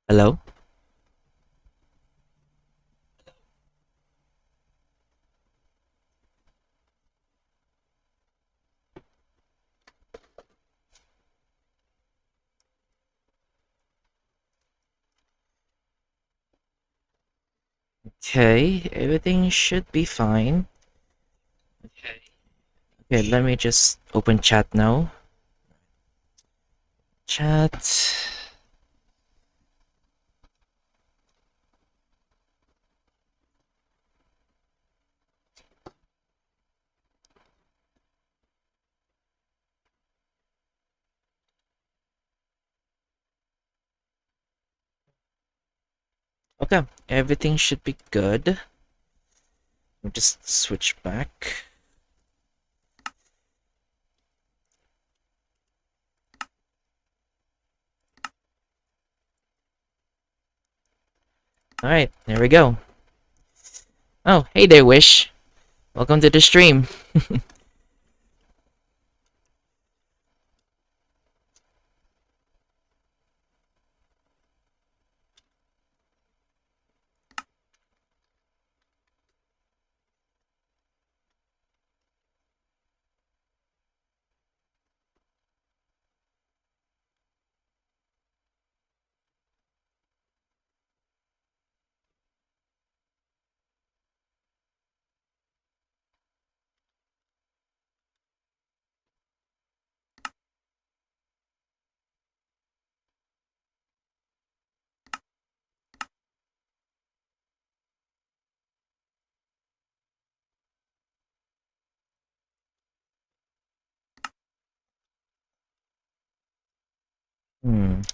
Hello? Okay, everything should be fine. Okay, let me just open chat now. Chat. Okay, everything should be good. Let me just switch back. Alright, there we go. Oh, hey there, Wish. Welcome to the stream.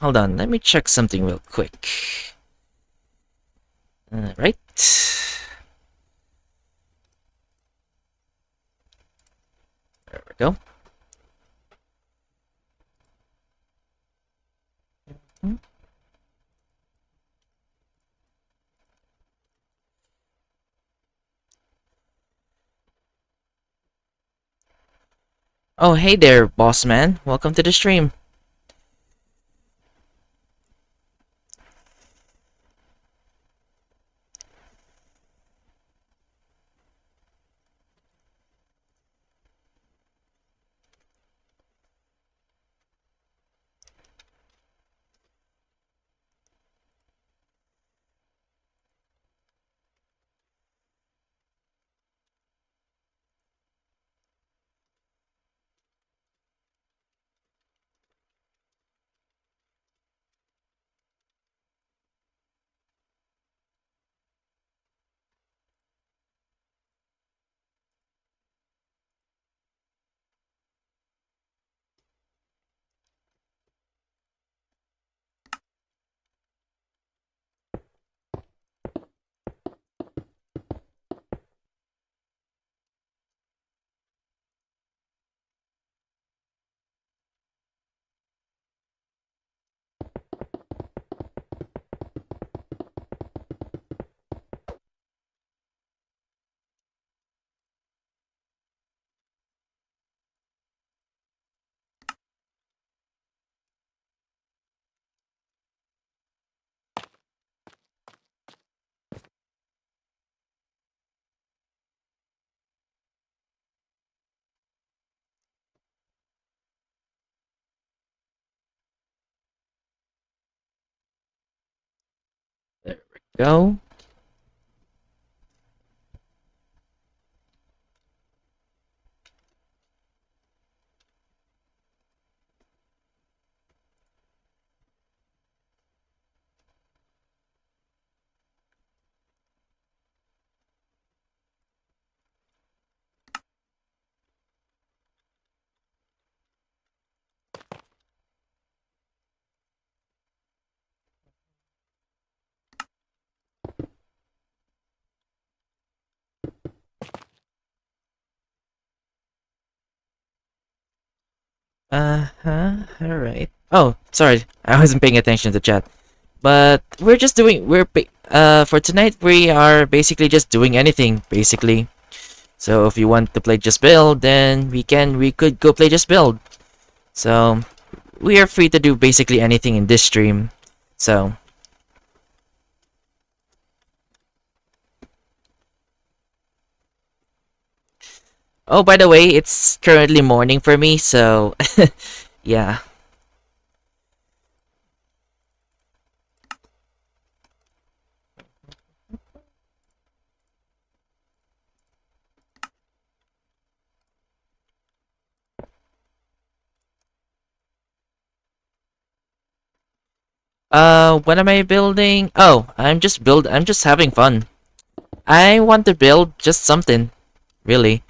Hold on, let me check something real quick. Right. There we go. Hmm. Oh, hey there, boss man. Welcome to the stream. There we go. Alright. Oh, sorry. I wasn't paying attention to chat. But we're just doing for tonight we are basically just doing anything, basically. So if you want to play Just Build, then we could go play Just Build. So we are free to do basically anything in this stream. So Oh, by the way, it's currently morning for me, so yeah. What am I building? Oh, I'm just having fun. I want to build just something, really.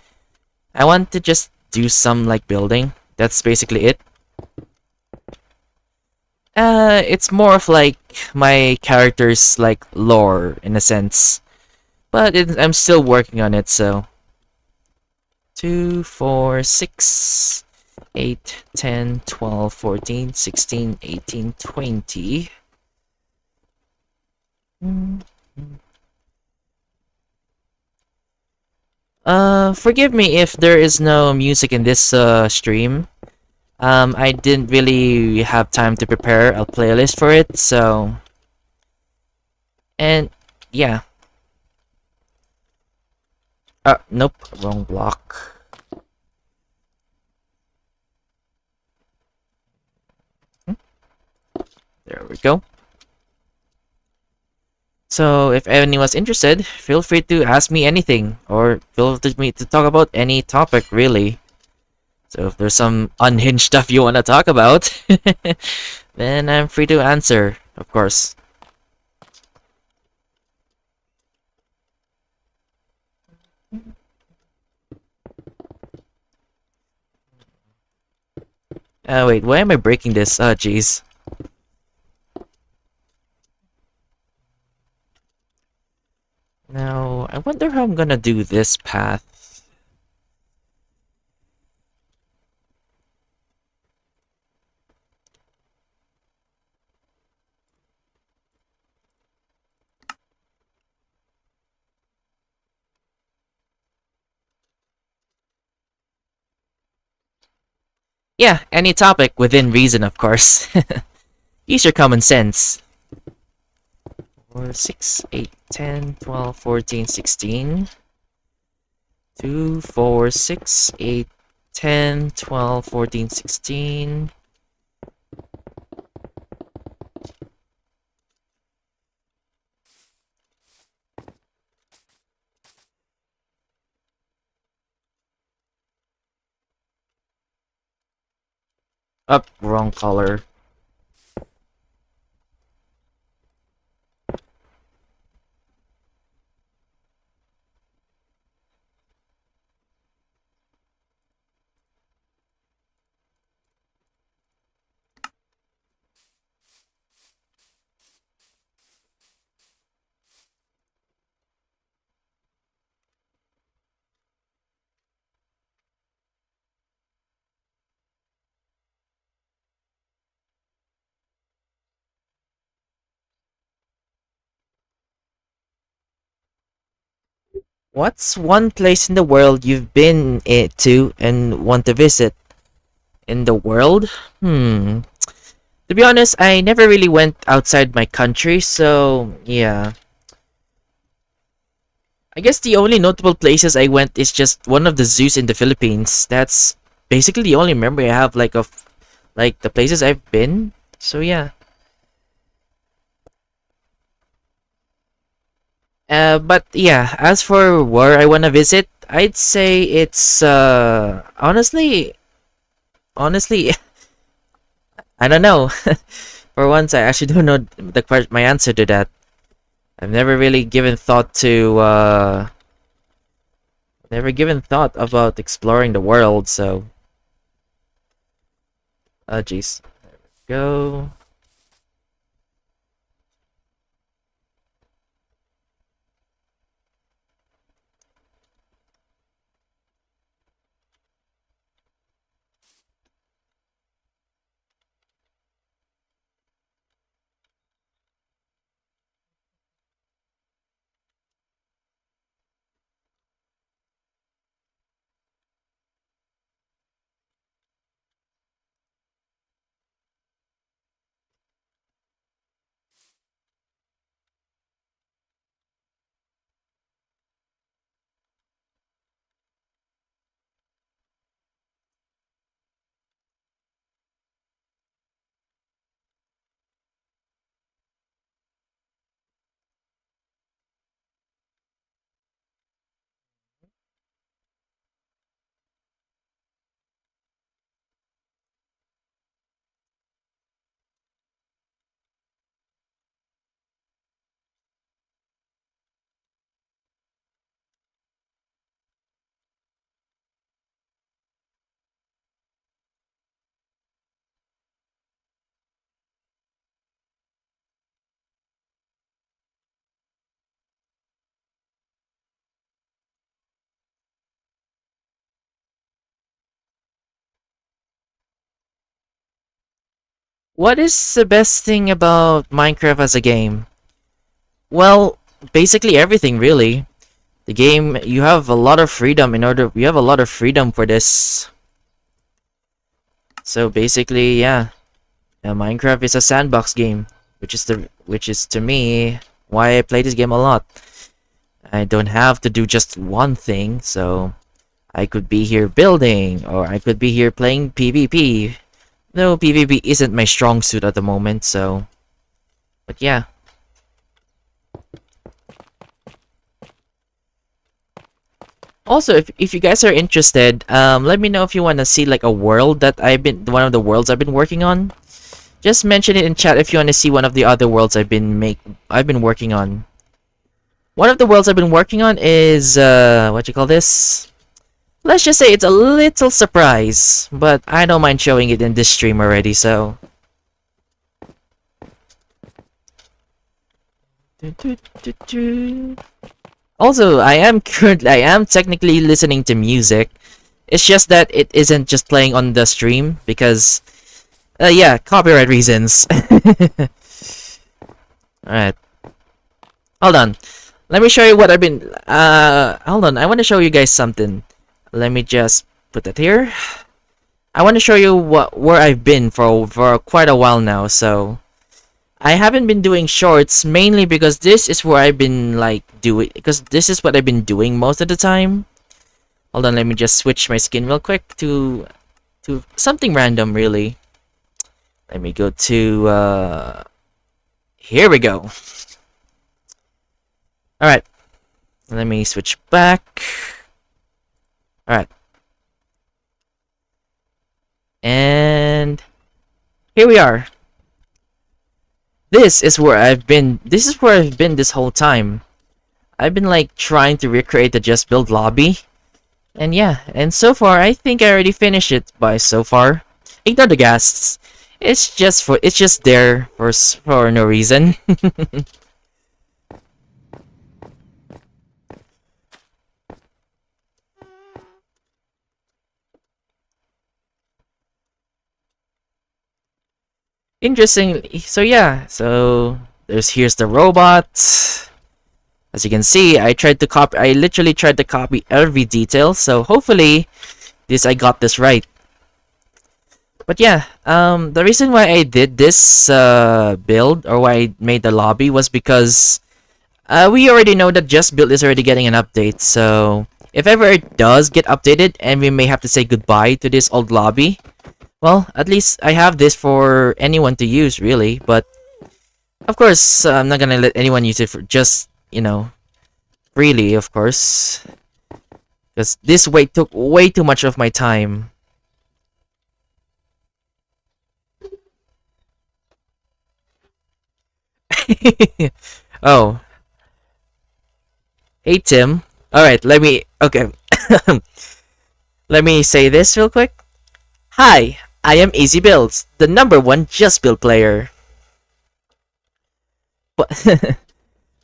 I want to just do some like building. That's basically it. It's more of like my character's like lore in a sense, but I'm still working on it. So 2, 4, 6, 8, 10, 12, 14, 16, 18, 20. Mm. Forgive me if there is no music in this stream. I didn't really have time to prepare a playlist for it, so and yeah. Nope, wrong block. Hmm, there we go. So if anyone's interested, feel free to ask me anything, or feel free to me to talk about any topic really. So if there's some unhinged stuff you want to talk about, then I'm free to answer, of course. Wait, why am I breaking this? Oh, jeez. Now, I wonder how I'm gonna do this path. Yeah, any topic within reason, of course. Use your common sense. 4, 6, 8, 10, 12, 14, 16. 2, 4, 6, 8, 10, 12, 14, 16. Up, wrong color. What's one place in the world you've been to and want to visit? In the world? Hmm. To be honest, I never really went outside my country, so yeah. I guess the only notable places I went is just one of the zoos in the Philippines. That's basically the only memory I have like of like the places I've been. So yeah. But yeah, as for where I wanna visit, I'd say it's honestly I don't know. For once, I actually don't know my answer to that. I've never really given thought to never given thought about exploring the world. So, jeez, go. What is the best thing about Minecraft as a game? Well, basically everything really. The game, you have a lot of freedom you have a lot of freedom for this. So basically, yeah, Minecraft is a sandbox game, which is to me why I play this game a lot. I don't have to do just one thing, so I could be here building, or I could be here playing PvP. Though PvP isn't my strong suit at the moment, so... But yeah. Also, if you guys are interested, let me know if you want to see like a world that one of the worlds I've been working on. Just mention it in chat if you want to see one of the other worlds I've been working on. One of the worlds I've been working on is, what you call this? Let's just say it's a little surprise, but I don't mind showing it in this stream already, so... Also, I am technically listening to music. It's just that it isn't just playing on the stream, because... yeah, copyright reasons. Alright. Hold on. Let me show you what I've been... hold on. I want to show you guys something. Let me just put that here. I want to show you where I've been for quite a while now, so... I haven't been doing shorts, mainly because this is where I've been, like, because this is what I've been doing most of the time. Hold on, let me just switch my skin real quick to something random, really. Let me go to, here we go. Alright. Let me switch back. Alright. And... here we are. This is where I've been this whole time. I've been, like, trying to recreate the Just Build lobby. And yeah, and so far, I think I already finished it by so far. Ignore the ghasts. It's just there for no reason. Interesting. So yeah, so here's the robot. As you can see, I literally tried to copy every detail, so hopefully I got this right. But yeah, the reason why I did this build, or why I made the lobby, was because we already know that Just Build is already getting an update, so if ever it does get updated and we may have to say goodbye to this old lobby, well, at least I have this for anyone to use, really. But of course, I'm not gonna let anyone use it for just, freely, of course, because this took way too much of my time. Oh, hey Tim. All right, okay. Let me say this real quick. Hi, I am Easy Builds, the #1 Just Build player.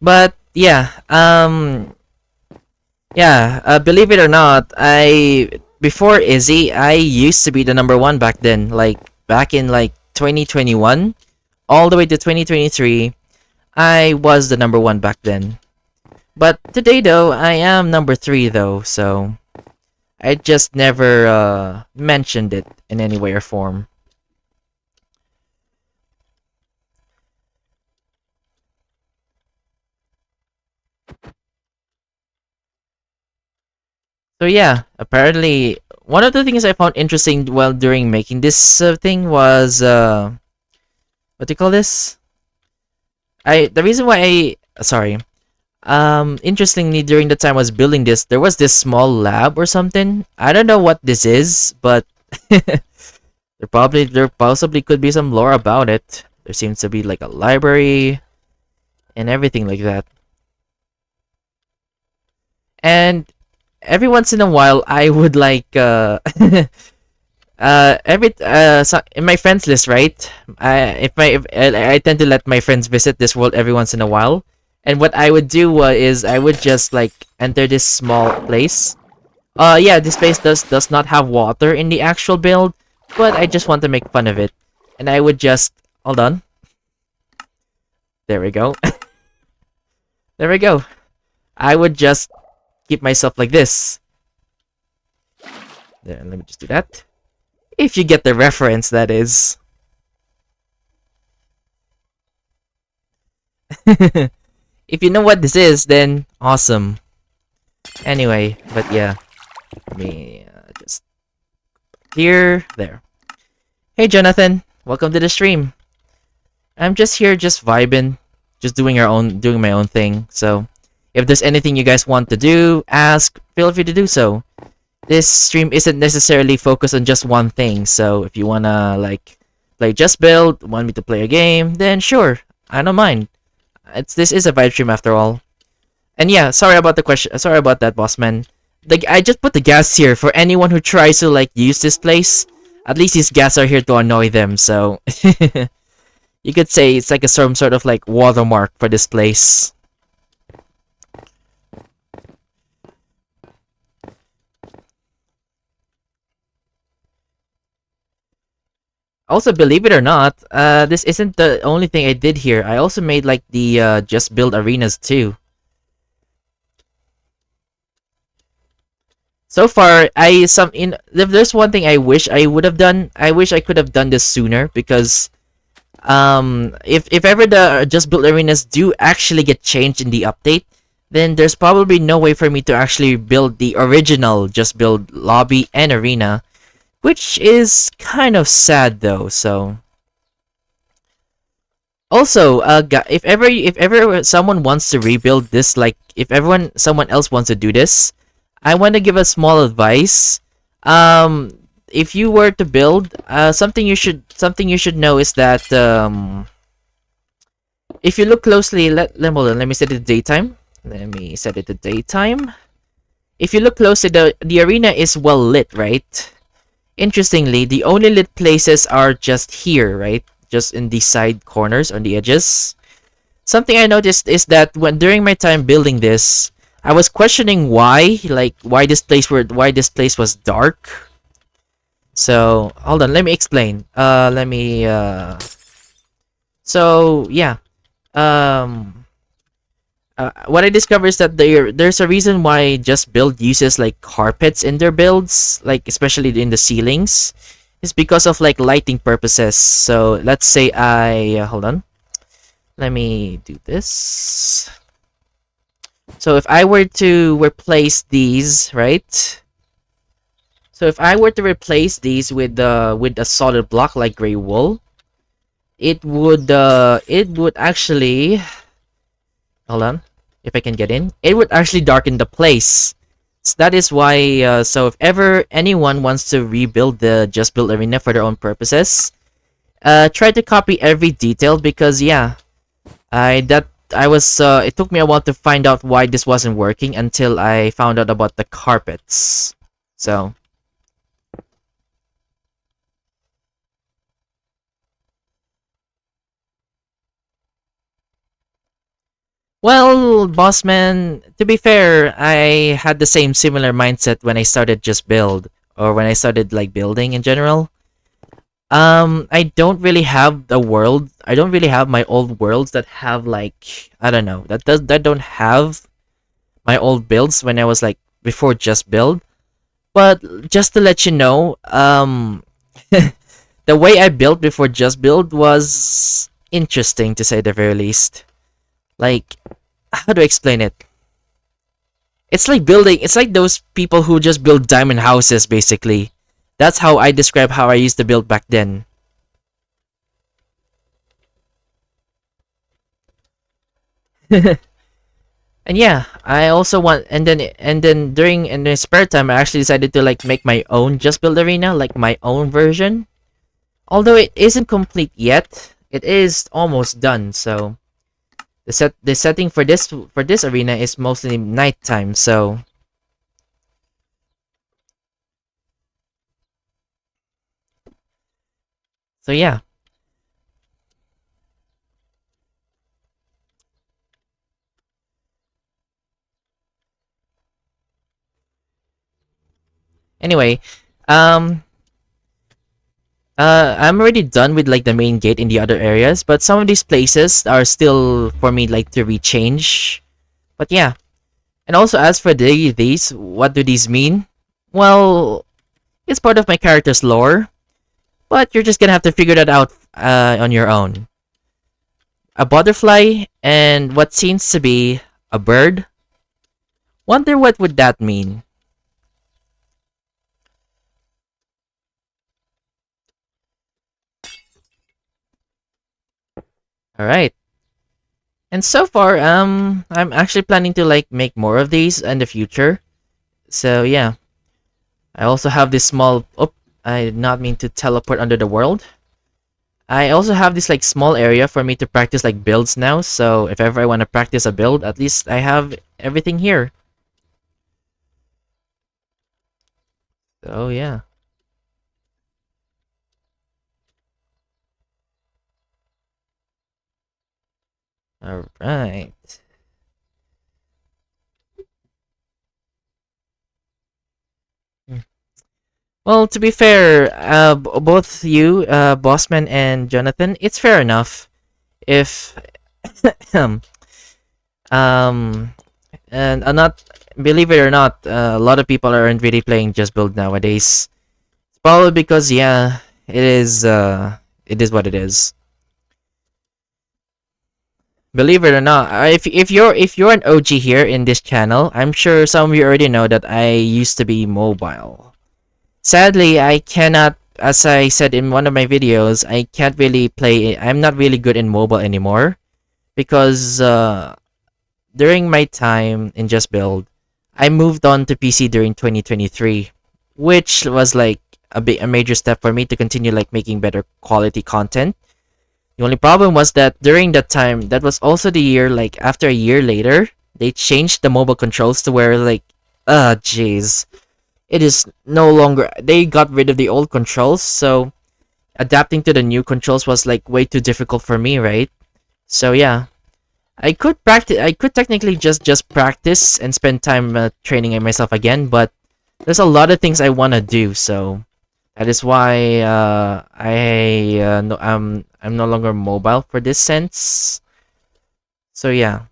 But yeah, believe it or not, before Izzy, I used to be the #1 back then, like back in like 2021, all the way to 2023. I was the #1 back then. But today though, I am #3 though, so I just never mentioned it in any way or form. So yeah, apparently one of the things I found interesting while during making this thing was what do you call this? The reason why interestingly, during the time I was building this, there was this small lab or something. I don't know what this is, but there possibly could be some lore about it. There seems to be like a library and everything like that. And every once in a while, I would like in my friends list, right? I tend to let my friends visit this world every once in a while. And what I would do is I would just like enter this small place. Yeah, this place does not have water in the actual build, but I just want to make fun of it. And I would just Hold on. There we go. There we go. I would just keep myself like this. There, let me just do that. If you get the reference, that is. If you know what this is, then awesome. Anyway, but yeah. Let me just here, there. Hey Jonathan, welcome to the stream. I'm just here, just vibing, just doing my own thing. So, if there's anything you guys want to do, ask, feel free to do so. This stream isn't necessarily focused on just one thing. So, if you wanna like play Just Build, want me to play a game, then sure, I don't mind. This is a vibe stream after all. And yeah, sorry about the question. Sorry about that, boss man. I just put the gas here for anyone who tries to like use this place. At least these gas are here to annoy them. So you could say it's like some sort of like watermark for this place. Also, believe it or not, this isn't the only thing I did here. I also made like the just build arenas too. So far, if there's one thing I wish I would have done, I wish I could have done this sooner because if ever the just build arenas do actually get changed in the update, then there's probably no way for me to actually build the original just build lobby and arena, which is kind of sad though. So also, if ever someone wants to rebuild this, like if someone else wants to do this, I want to give a small advice. If you were to build, something you should know is that if you look closely, hold on, let me set it to daytime. Let me set it to daytime. If you look closely, the arena is well lit, right? Interestingly, the only lit places are just here, right? Just in the side corners on the edges. Something I noticed is that when during my time building this, I was questioning why this place was dark. So hold on, let me explain. So yeah, um, what I discovered is that there's a reason why Just Build uses like carpets in their builds, like especially in the ceilings. It's because of like lighting purposes. So let's say hold on, let me do this. So if I were to replace these, right? So if I were to replace these with a solid block like gray wool, it would actually, hold on, if I can get in, it would actually darken the place. So that is why so if ever anyone wants to rebuild the Just Build arena for their own purposes, try to copy every detail because yeah, it took me a while to find out why this wasn't working until I found out about the carpets. So well, bossman, to be fair, I had the same similar mindset when I started Just Build, or when I started like building in general. I don't really have the world. I don't really have my old worlds that have like, I don't know, that don't have my old builds when I was like before Just Build. But just to let you know, the way I built before Just Build was interesting to say the very least. Like, how do I explain it? It's like those people who just build diamond houses basically. That's how I describe how I used to build back then. And yeah, I also want and then during in the spare time I actually decided to like make my own Just Build arena, like my own version. Although it isn't complete yet, it is almost done. So the setting for this arena is mostly nighttime. So yeah. Anyway, um I'm already done with like the main gate in the other areas, but some of these places are still for me like to rechange. But yeah, and also as for these, what do these mean? Well, it's part of my character's lore, but you're just gonna have to figure that out on your own. A butterfly and what seems to be a bird. Wonder what would that mean? All right. And so far, I'm actually planning to like make more of these in the future. So yeah, I also have this small. Oh, I did not mean to teleport under the world. I also have this like small area for me to practice like builds now. So if ever I want to practice a build, at least I have everything here. So yeah. All right. Well, to be fair, both you, Bossman and Jonathan, it's fair enough if um and not believe it or not, a lot of people aren't really playing Just Build nowadays. It's probably because yeah, it is what it is. Believe it or not, if you're an OG here in this channel, I'm sure some of you already know that I used to be mobile. Sadly, I cannot, as I said in one of my videos, I can't really play. I'm not really good in mobile anymore because during my time in Just Build, I moved on to PC during 2023, which was like a major step for me to continue like making better quality content. The only problem was that during that time, that was also the year like after a year later, they changed the mobile controls to where like, jeez, it is no longer. They got rid of the old controls, so adapting to the new controls was like way too difficult for me, right? So yeah, I could practice. I could technically just practice and spend time training myself again, but there's a lot of things I want to do. So that is why no, I'm no longer mobile for this sense. So yeah.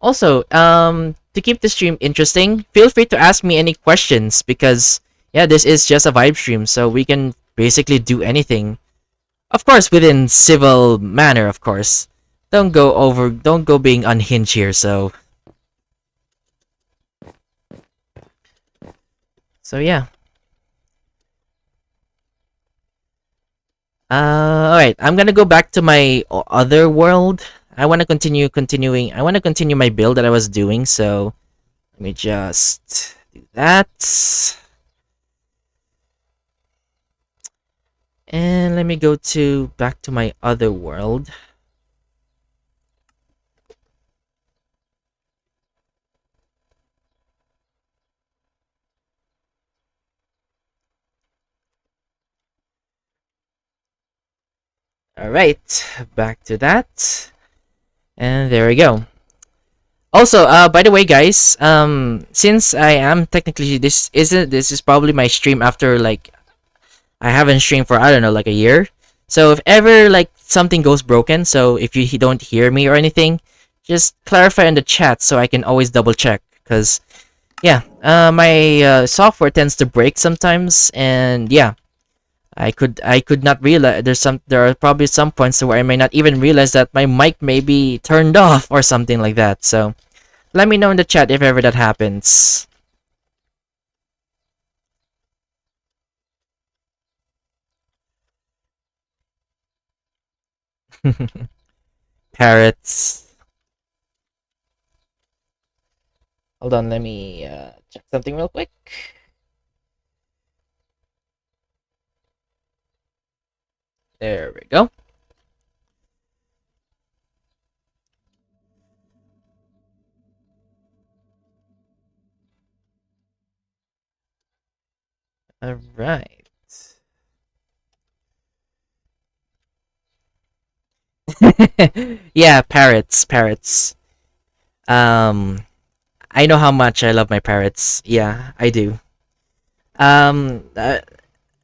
Also, to keep the stream interesting, feel free to ask me any questions because yeah, this is just a vibe stream, so we can basically do anything. Of course, within civil manner, of course. Don't go being unhinged here, so yeah. Alright, I'm gonna go back to my other world. I wanna continue my build that I was doing, so let me just do that. And let me go to back to my other world. Alright, back to that. And there we go. Also, by the way, guys, since I am technically this is probably my stream after like I haven't streamed for I don't know like a year. So if ever like something goes broken, so if you don't hear me or anything, just clarify in the chat so I can always double check. Cause yeah, my software tends to break sometimes, and yeah, I could not realize there are probably some points where I may not even realize that my mic may be turned off or something like that. So let me know in the chat if ever that happens. Parrots. Hold on, let me check something real quick. There we go. All right. Yeah, parrots. Um, I know how much I love my parrots. Yeah, I do. Um, uh,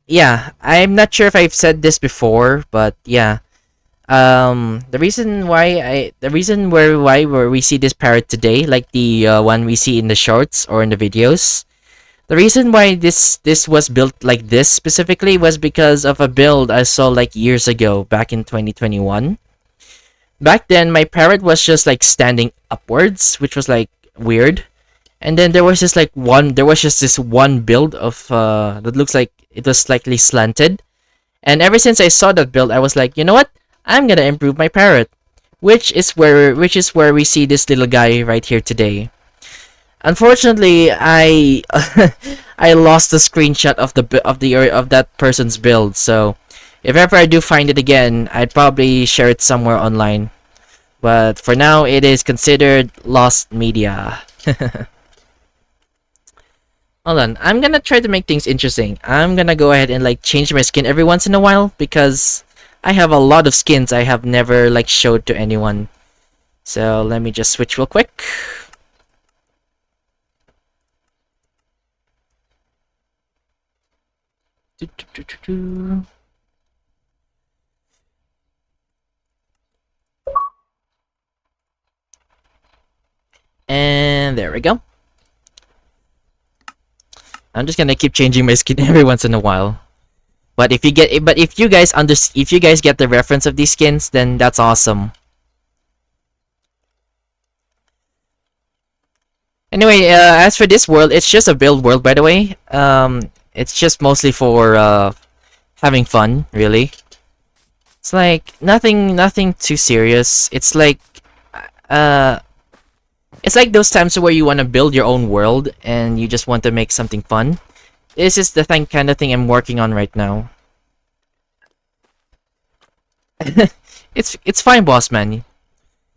yeah, I'm not sure if I've said this before, but yeah. The reason where we see this parrot today, like the one we see in the shorts or in the videos, the reason why this was built like this specifically was because of a build I saw like years ago, back in 2021. Back then, my parrot was just like standing upwards, which was like weird. And then there was just this one build of that looks like it was slightly slanted. And ever since I saw that build, I was like, you know what? I'm gonna improve my parrot, which is where we see this little guy right here today. Unfortunately, I I lost the screenshot of of that person's build. So if ever I do find it again, I'd probably share it somewhere online. But for now, it is considered lost media. Hold on, I'm gonna try to make things interesting. I'm gonna go ahead and like change my skin every once in a while because I have a lot of skins I have never like showed to anyone. So let me just switch real quick. Do, do, do, do, do. And there we go. I'm just gonna keep changing my skin every once in a while. But if you guys get the reference of these skins, then that's awesome. Anyway, as for this world, it's just a build world, by the way. It's just mostly for having fun, really. It's like nothing too serious. Uh, it's like those times where you want to build your own world and you just want to make something fun. This is the kind of thing I'm working on right now. It's fine, boss man.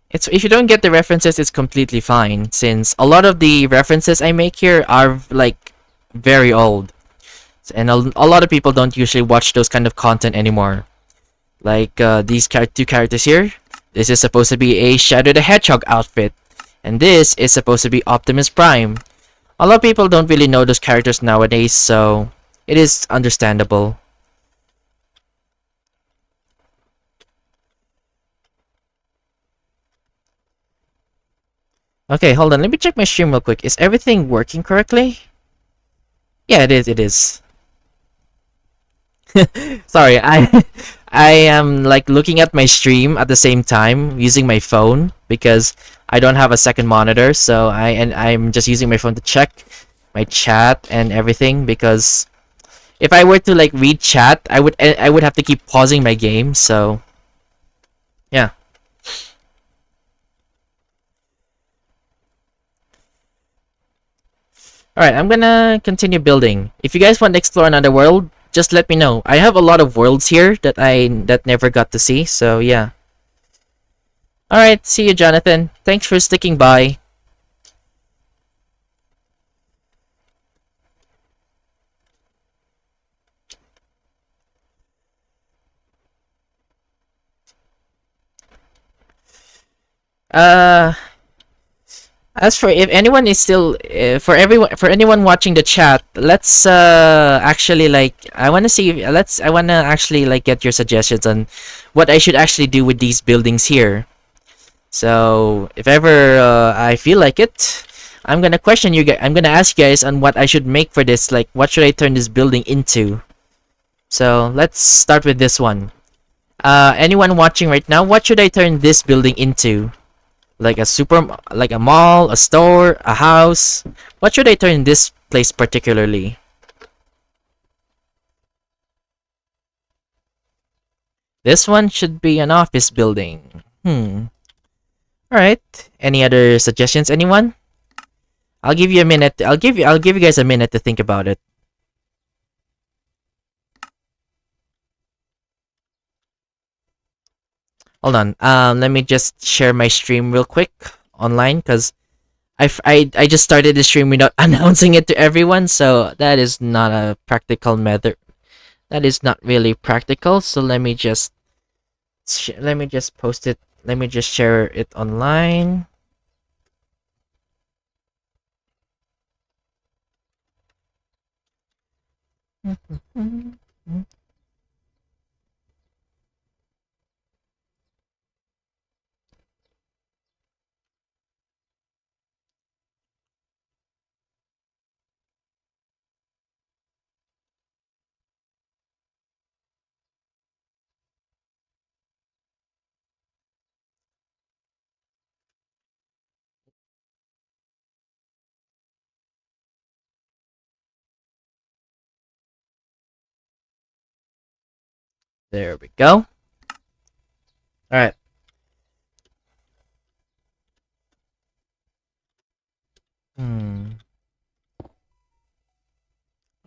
It's if you don't get the references, it's completely fine. Since a lot of the references I make here are like very old, and a lot of people don't usually watch those kind of content anymore. Like these two characters here. This is supposed to be a Shadow the Hedgehog outfit, and this is supposed to be Optimus Prime. A lot of people don't really know those characters nowadays, so it is understandable. Okay, hold on. Let me check my stream real quick. Is everything working correctly? Yeah, it is. It is. Sorry, I am like looking at my stream at the same time using my phone because I don't have a second monitor, so I'm just using my phone to check my chat and everything because if I were to like read chat, I would have to keep pausing my game, so yeah. Alright, I'm gonna continue building. If you guys want to explore another world, just let me know. I have a lot of worlds here that never got to see, so yeah. Alright, see you, Jonathan. Thanks for sticking by. Uh, as for if anyone is still for anyone watching the chat, let's actually like I want to actually like get your suggestions on what I should actually do with these buildings here. So if ever I feel like it, I'm gonna question you guys. I'm gonna ask you guys on what I should make for this. Like, what should I turn this building into? So let's start with this one. Anyone watching right now, what should I turn this building into? Like a mall, a store, a house. What should I turn this place particularly? This one should be an office building. Alright. Any other suggestions, anyone? I'll give you a minute. I'll give you guys a minute to think about it. Hold on. Let me just share my stream real quick online because I just started the stream without announcing it to everyone, so that is not a practical method. That is not really practical. So let me just post it. Let me just share it online. There we go. All right. Hmm.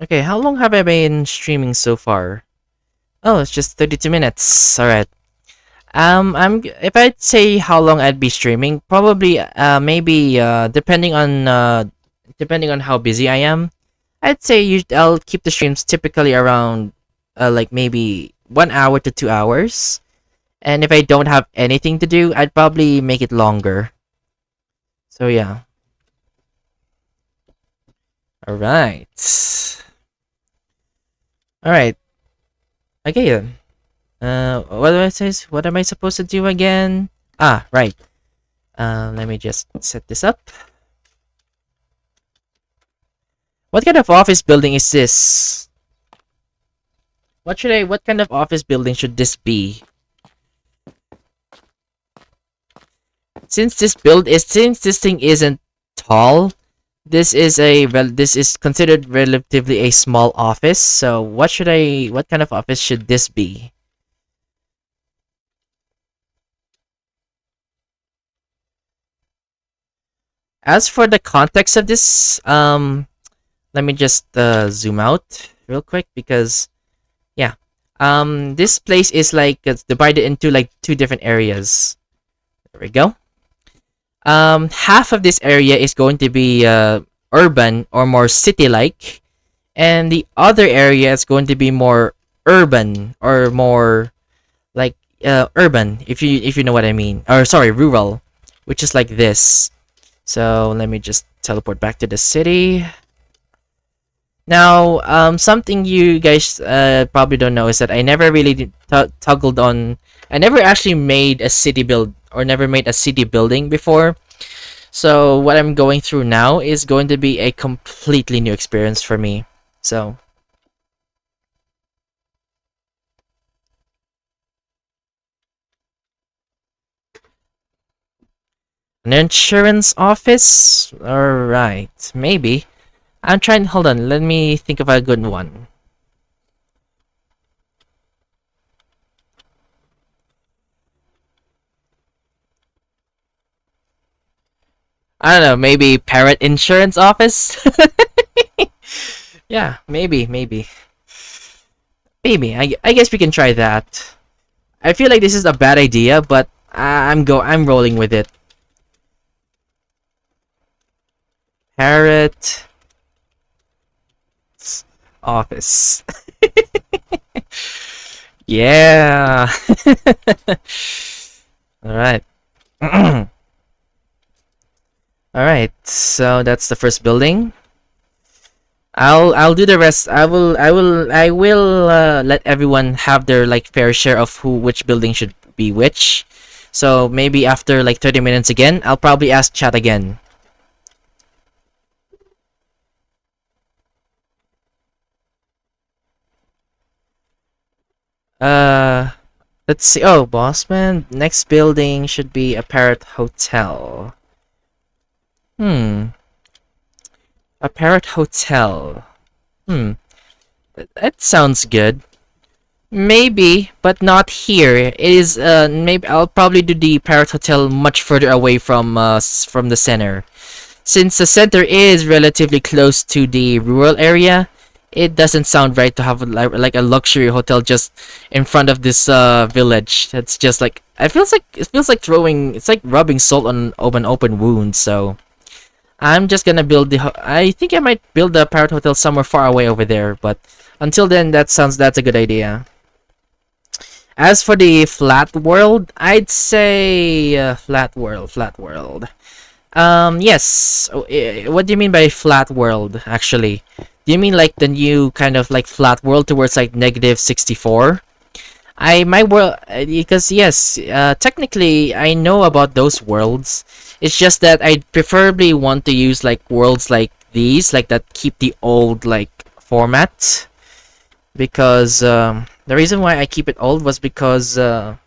Okay, how long have I been streaming so far? Oh, it's just 32 minutes. All right. If I'd say how long I'd be streaming, probably maybe depending on how busy I am, I'd say I'll keep the streams typically around like maybe 1 hour to 2 hours. And if I don't have anything to do, I'd probably make it longer. So yeah. All right. All right. Okay then. What do I say? What am I supposed to do again? Ah, right. Let me just set this up. What kind of office building is this? What kind of office building should this be? Since this thing isn't tall, this is considered relatively a small office. So what kind of office should this be? As for the context of this, let me just zoom out real quick because yeah, this place is like it's divided into like two different areas. There we go. Half of this area is going to be urban or more city-like, and the other area is going to be more urban or more like urban, if you know what I mean, or sorry, rural, which is like this. So let me just teleport back to the city. Now, something you guys probably don't know is that I never really toggled on. I never actually made a city build or never made a city building before. So what I'm going through now is going to be a completely new experience for me. So an insurance office? Alright, maybe. I'm trying, hold on, let me think of a good one. I don't know, maybe Parrot Insurance Office? Yeah, maybe. Maybe. I guess we can try that. I feel like this is a bad idea, but I'm rolling with it. Parrot Office. Yeah. All right. All right. So that's the first building. I'll do the rest. I will let everyone have their like fair share of which building should be which. So maybe after like 30 minutes again, I'll probably ask chat again. Uh, let's see. Oh, Bossman, next building should be a Parrot Hotel. Hmm. A Parrot Hotel. Hmm. That sounds good. Maybe, but not here. It is maybe I'll probably do the Parrot Hotel much further away from the center. Since the center is relatively close to the rural area, it doesn't sound right to have like a luxury hotel just in front of this village. That's just like it feels like throwing it's like rubbing salt on open wound. So I'm just gonna build I think I might build the Parrot Hotel somewhere far away over there, but until then that's a good idea. As for the flat world, I'd say flat world. Yes. What do you mean by flat world, actually? Do you mean like the new kind of like flat world towards like -64? I my world because yes, technically I know about those worlds. It's just that I preferably want to use like worlds like these, like that keep the old like format. Because the reason why I keep it old was because the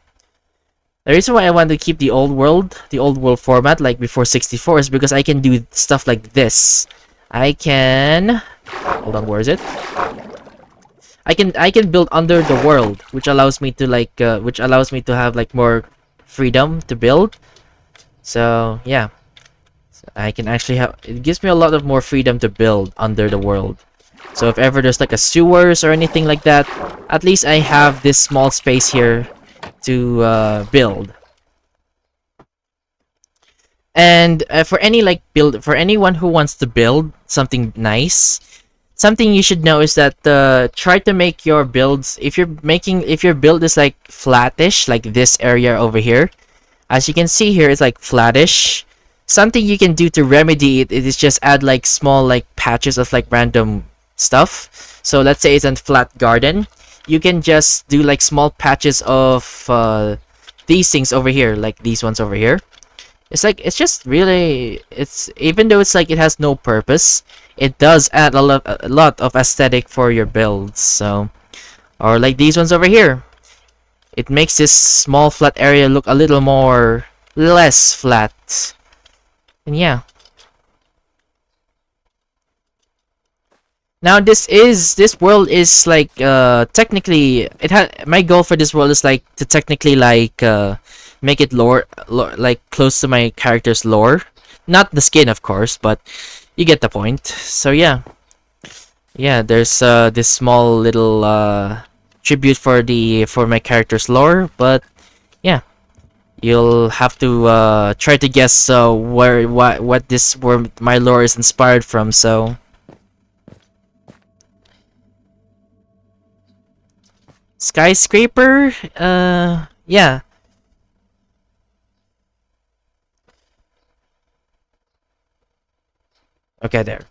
reason why I want to keep the old world format like before 64 is because I can do stuff like this. I can hold on, where is it? I can build under the world, which allows me to which allows me to have like more freedom to build. So yeah, so I can actually have it gives me a lot of more freedom to build under the world. So if ever there's like a sewers or anything like that, at least I have this small space here to build. And for any like build for anyone who wants to build something nice, something you should know is that try to make your builds if your build is like flattish, like this area over here. As you can see here, it's like flattish. Something you can do to remedy it is just add like small like patches of like random stuff. So let's say it's a flat garden. You can just do like small patches of these things over here, like these ones over here. It's like it's just really it's even though it's like it has no purpose, it does add a lot of aesthetic for your builds. So or like these ones over here. It makes this small flat area look a little more less flat. And yeah. Now this world is like technically it had my goal for this world is like to technically like make it lore like close to my character's lore. Not the skin of course, but you get the point. So yeah. Yeah, there's this small little tribute for my character's lore, but yeah. You'll have to try to guess where my lore is inspired from, so skyscraper? Yeah. Okay, there.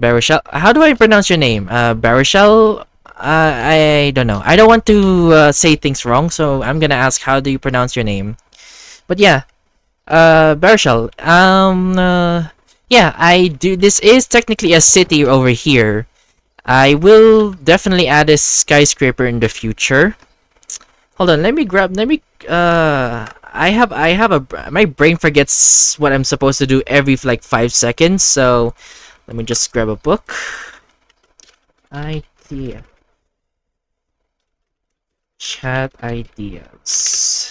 Baruchel. How do I pronounce your name? Baruchel? I don't know. I don't want to say things wrong, so I'm gonna ask how do you pronounce your name? But yeah, Baruchel. Yeah, I do. This is technically a city over here. I will definitely add a skyscraper in the future. Hold on, let me I have a my brain forgets what I'm supposed to do every like 5 seconds, so let me just grab a book. Idea. Chat ideas.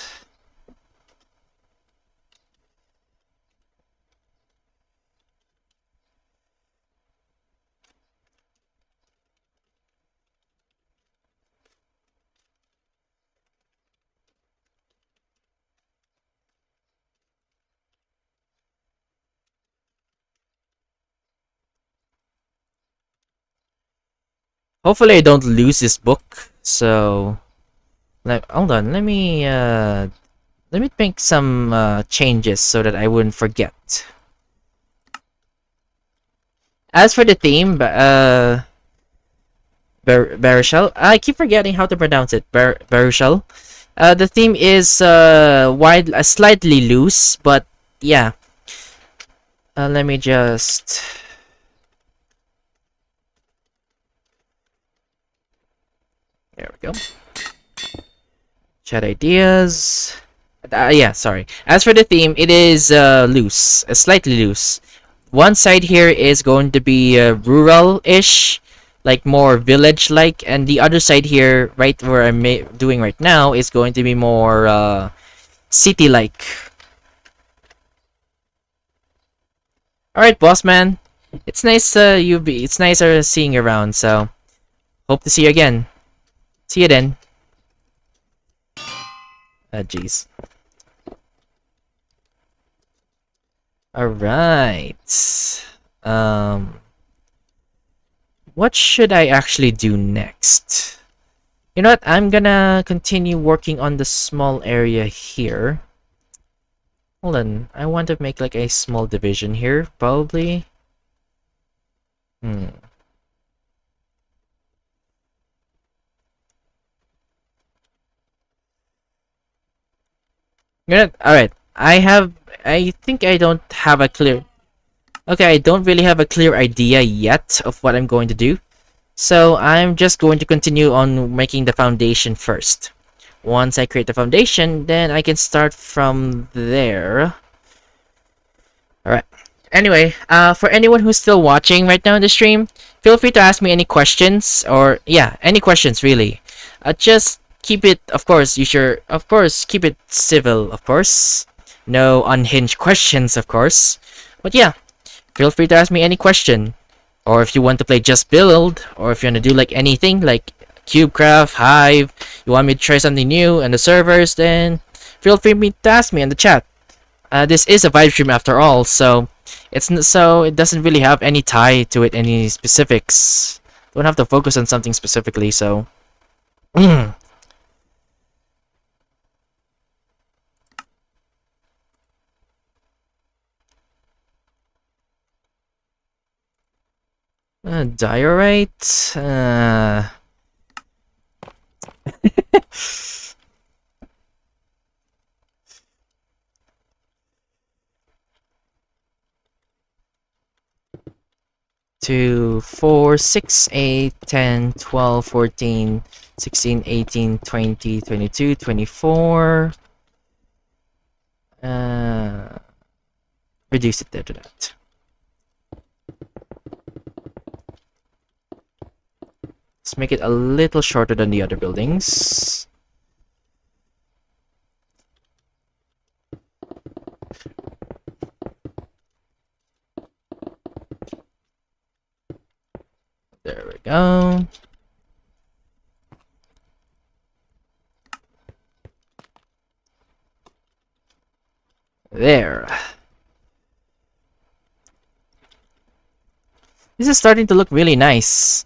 Hopefully I don't lose this book. So hold on, let me make some changes so that I wouldn't forget. As for the theme, Baruchel, I keep forgetting how to pronounce it. Baruchel. The theme is slightly loose, but yeah. Let me just. There we go. Chat ideas. Yeah, sorry. As for the theme, it is loose, slightly loose. One side here is going to be rural-ish, like more village-like, and the other side here, right where I'm doing right now, is going to be more city-like. All right, boss man. It's nice it's nicer seeing you around. So hope to see you again. See you then. Jeez. All right. What should I actually do next? You know what? I'm gonna continue working on the small area here. Hold on. I want to make like a small division here, probably. Good. All right. I think I don't have a clear. Okay, I don't really have a clear idea yet of what I'm going to do. So I'm just going to continue on making the foundation first. Once I create the foundation, then I can start from there. Alright. Anyway, for anyone who's still watching right now in the stream, feel free to ask me any questions, or yeah, any questions really. Just keep it, of course, of course, keep it civil, of course. No unhinged questions, of course. But yeah, feel free to ask me any question. Or if you want to play Just Build, or if you want to do like anything, like CubeCraft, Hive, you want me to try something new on the servers, then feel free to ask me in the chat. This is a vibe stream after all, so so it doesn't really have any tie to it, any specifics. Don't have to focus on something specifically, so. Diorite. 2, 4, 6, 8, 10, 12, 14, 16, 18, 20, 22, 24. Reduce it there to that. Let's make it a little shorter than the other buildings. There we go. There. This is starting to look really nice.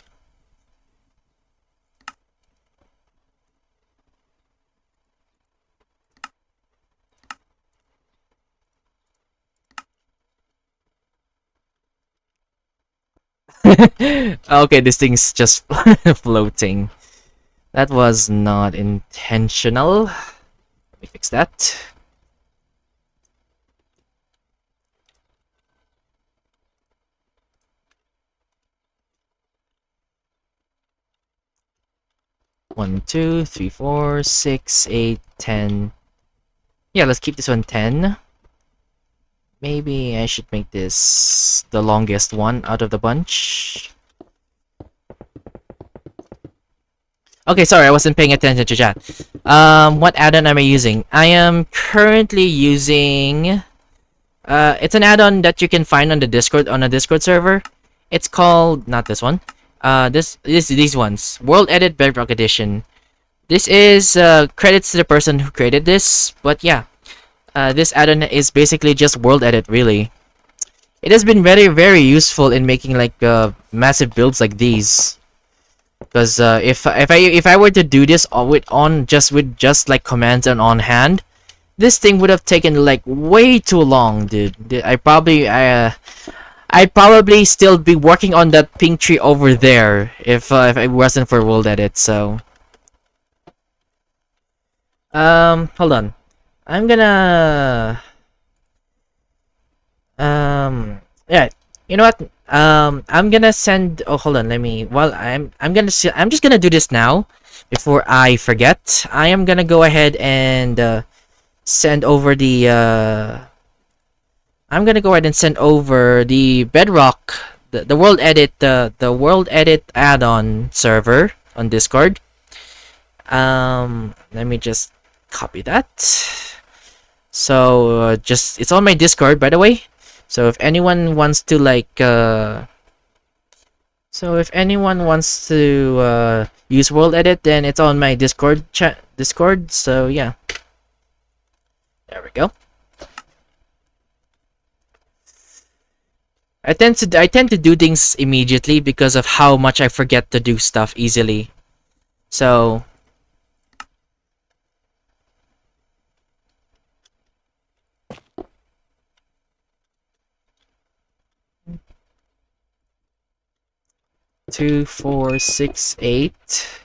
Okay, this thing's just floating. That was not intentional. Let me fix that. One, 2, 3, 4, 6, 8, 10. Yeah, let's keep this one 10. Maybe I should make this the longest one out of the bunch. Okay, sorry, I wasn't paying attention to chat. What add-on am I using? I am currently using... it's an add-on that you can find on the Discord, on a Discord server. It's called... not this one. These ones. World Edit Bedrock Edition. This is, credits to the person who created this, but yeah. This add-on is basically just world edit, really. It has been very, very useful in making like massive builds like these. Because if I were to do this with just like commands and on hand, this thing would have taken like way too long, dude. I'd probably still be working on that pink tree over there if it wasn't for world edit. So hold on. I'm gonna yeah, you know what? I'm gonna send. Oh, hold on. Let me. Well, I'm just gonna do this now before I forget. I am gonna go ahead and send over the. I'm gonna go ahead and send over the Bedrock, the World Edit, the World Edit add-on server on Discord. Let me just copy that. So just it's on my Discord, by the way. So if anyone wants to like use World Edit, then it's on my Discord chat Discord. So yeah. There we go. I tend to do things immediately because of how much I forget to do stuff easily. So 2, 4, 6, 8,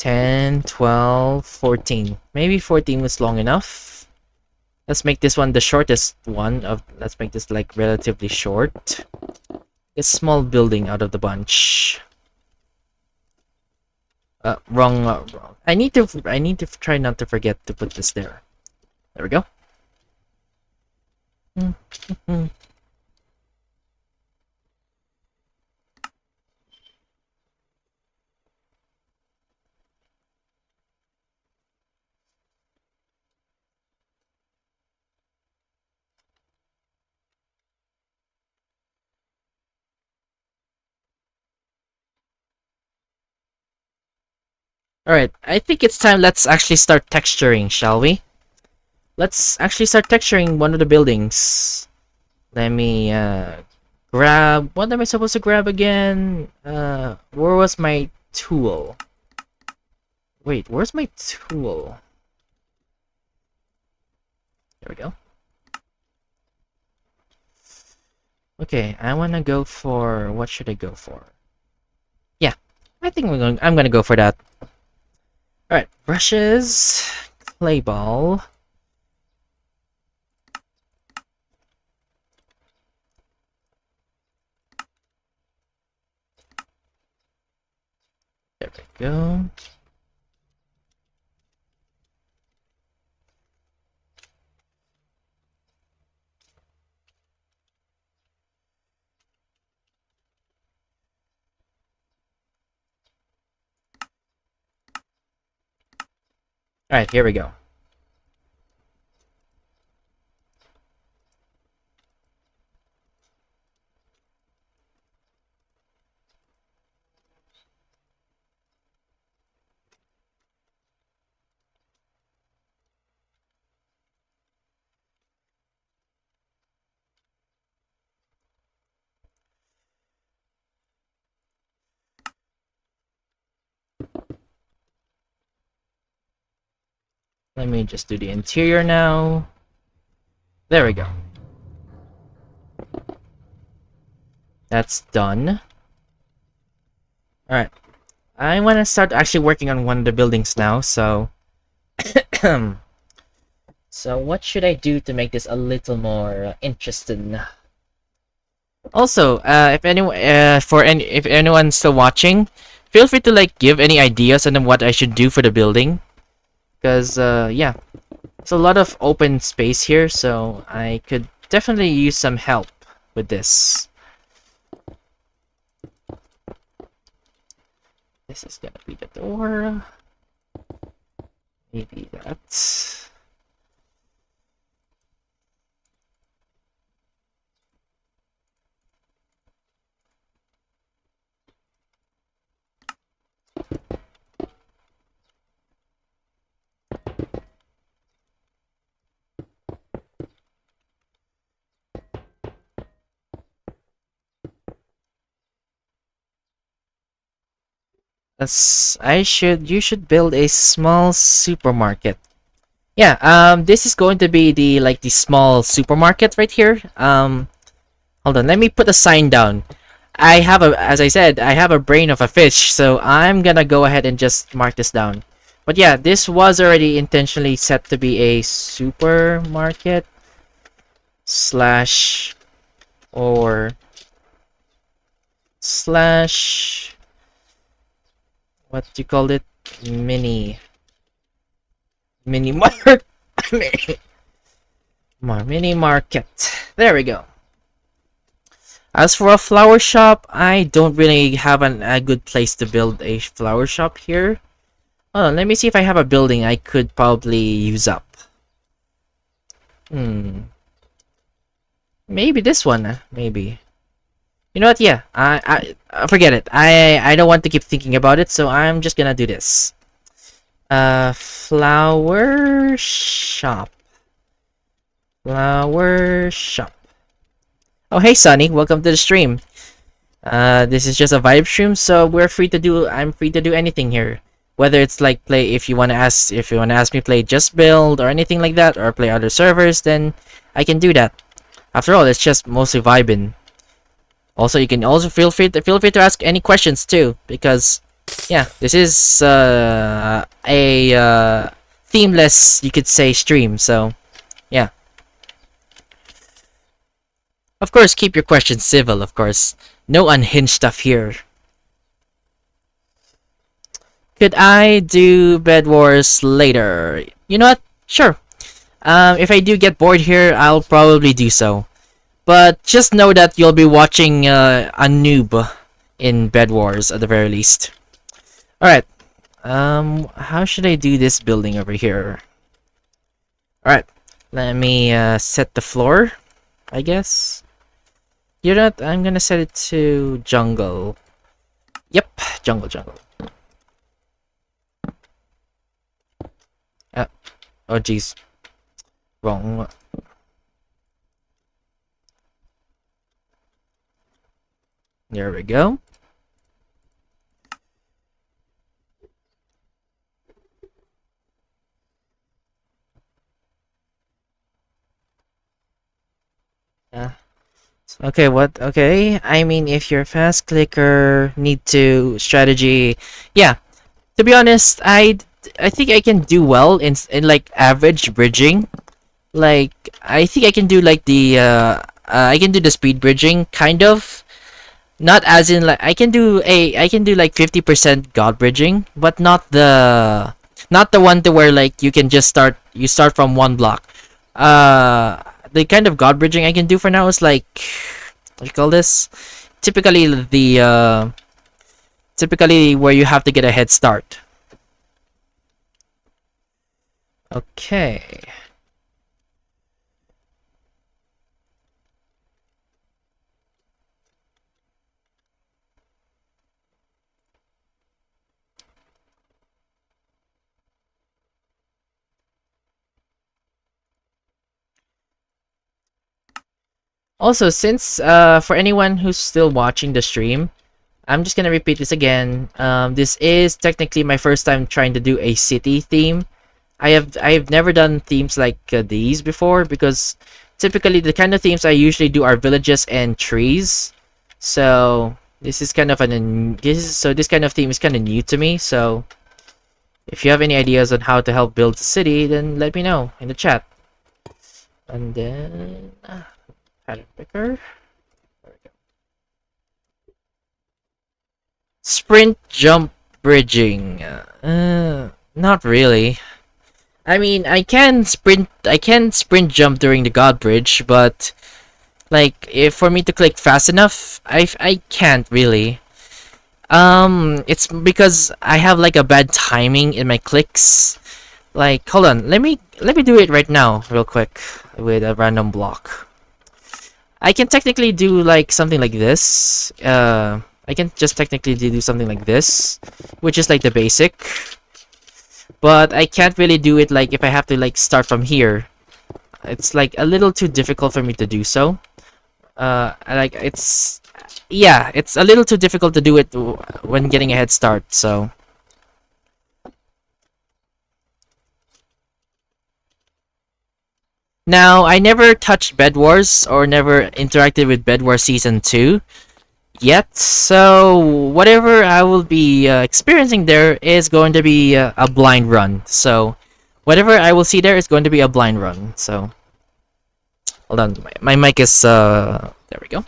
10, 12, 14. Maybe 14 was long enough. Let's make this one the shortest one of. Let's make this like relatively short. A small building out of the bunch. Wrong. I need to try not to forget to put this there. There we go. Alright, I think it's time. Let's actually start texturing, shall we? Let's actually start texturing one of the buildings. Let me grab. What am I supposed to grab again? Where was my tool? Wait, where's my tool? There we go. Okay, I wanna go for. What should I go for? Yeah, I think I'm gonna go for that. Alright, brushes, clay ball. There we go. Alright, here we go. Let me just do the interior now. There we go. That's done. Alright. I want to start actually working on one of the buildings now, so... So what should I do to make this a little more interesting? Also, if anyone, if anyone's still watching, feel free to like give any ideas on what I should do for the building. Because, yeah, there's a lot of open space here, so I could definitely use some help with this. This is gonna be the door. Maybe that. You should build a small supermarket. Yeah, this is going to be the small supermarket right here. Hold on, let me put a sign down. As I said, I have a brain of a fish, so I'm gonna go ahead and just mark this down. But yeah, this was already intentionally set to be a supermarket slash or slash what do you call it? Mini market. Mini market. There we go. As for a flower shop, I don't really have a good place to build a flower shop here. Hold on, let me see if I have a building I could probably use up. Maybe this one. Maybe. You know what? Yeah, I forget it. I don't want to keep thinking about it, so I'm just gonna do this. Flower shop. Flower shop. Oh, hey, Sunny. Welcome to the stream. This is just a vibe stream, so I'm free to do anything here. Whether it's like if you wanna ask me play Just Build or anything like that, or play other servers, then I can do that. After all, it's just mostly vibing. Also, you can also feel free to ask any questions too, because yeah, this is a themeless, you could say, stream. So yeah, of course, keep your questions civil. Of course, no unhinged stuff here. Could I do Bed Wars later? You know what? Sure. If I do get bored here, I'll probably do so. But just know that you'll be watching a noob in Bed Wars at the very least. Alright. How should I do this building over here? Alright. Let me set the floor, I guess. You know what? I'm gonna set it to jungle. Yep, jungle. Uh, oh jeez. Wrong. There we go. Yeah. Okay, what? Okay, I mean, if you're a fast clicker, need to strategy. Yeah, to be honest, I think I can do well in like average bridging. Like, I think I can do like I can do the speed bridging, kind of. Not as in like I can do like 50% god bridging, but not the one to where like you start from one block. The kind of god bridging I can do for now is like, what do you call this? Typically typically where you have to get a head start. Okay. Also, since for anyone who's still watching the stream, I'm just gonna repeat this again. This is technically my first time trying to do a city theme. I've never done themes like these before, because typically the kind of themes I usually do are villages and trees. So this is kind of this kind of theme is kind of new to me. So if you have any ideas on how to help build the city, then let me know in the chat. And then pattern picker. Sprint jump bridging. Not really. I mean, I can sprint jump during the god bridge, but like if for me to click fast enough, I can't really. It's because I have like a bad timing in my clicks. Like, hold on, let me do it right now, real quick, with a random block. I can technically do like something like this. I can just technically do something like this, which is like the basic. But I can't really do it like if I have to like start from here. It's like a little too difficult for me to do so. Like it's a little too difficult to do it when getting a head start. So now I never touched Bed Wars or never interacted with Bed Wars Season 2 yet, so whatever I will be experiencing there is going to be a blind run. So whatever I will see there is going to be a blind run. So hold on, my mic is there we go.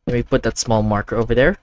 Let me put that small marker over there.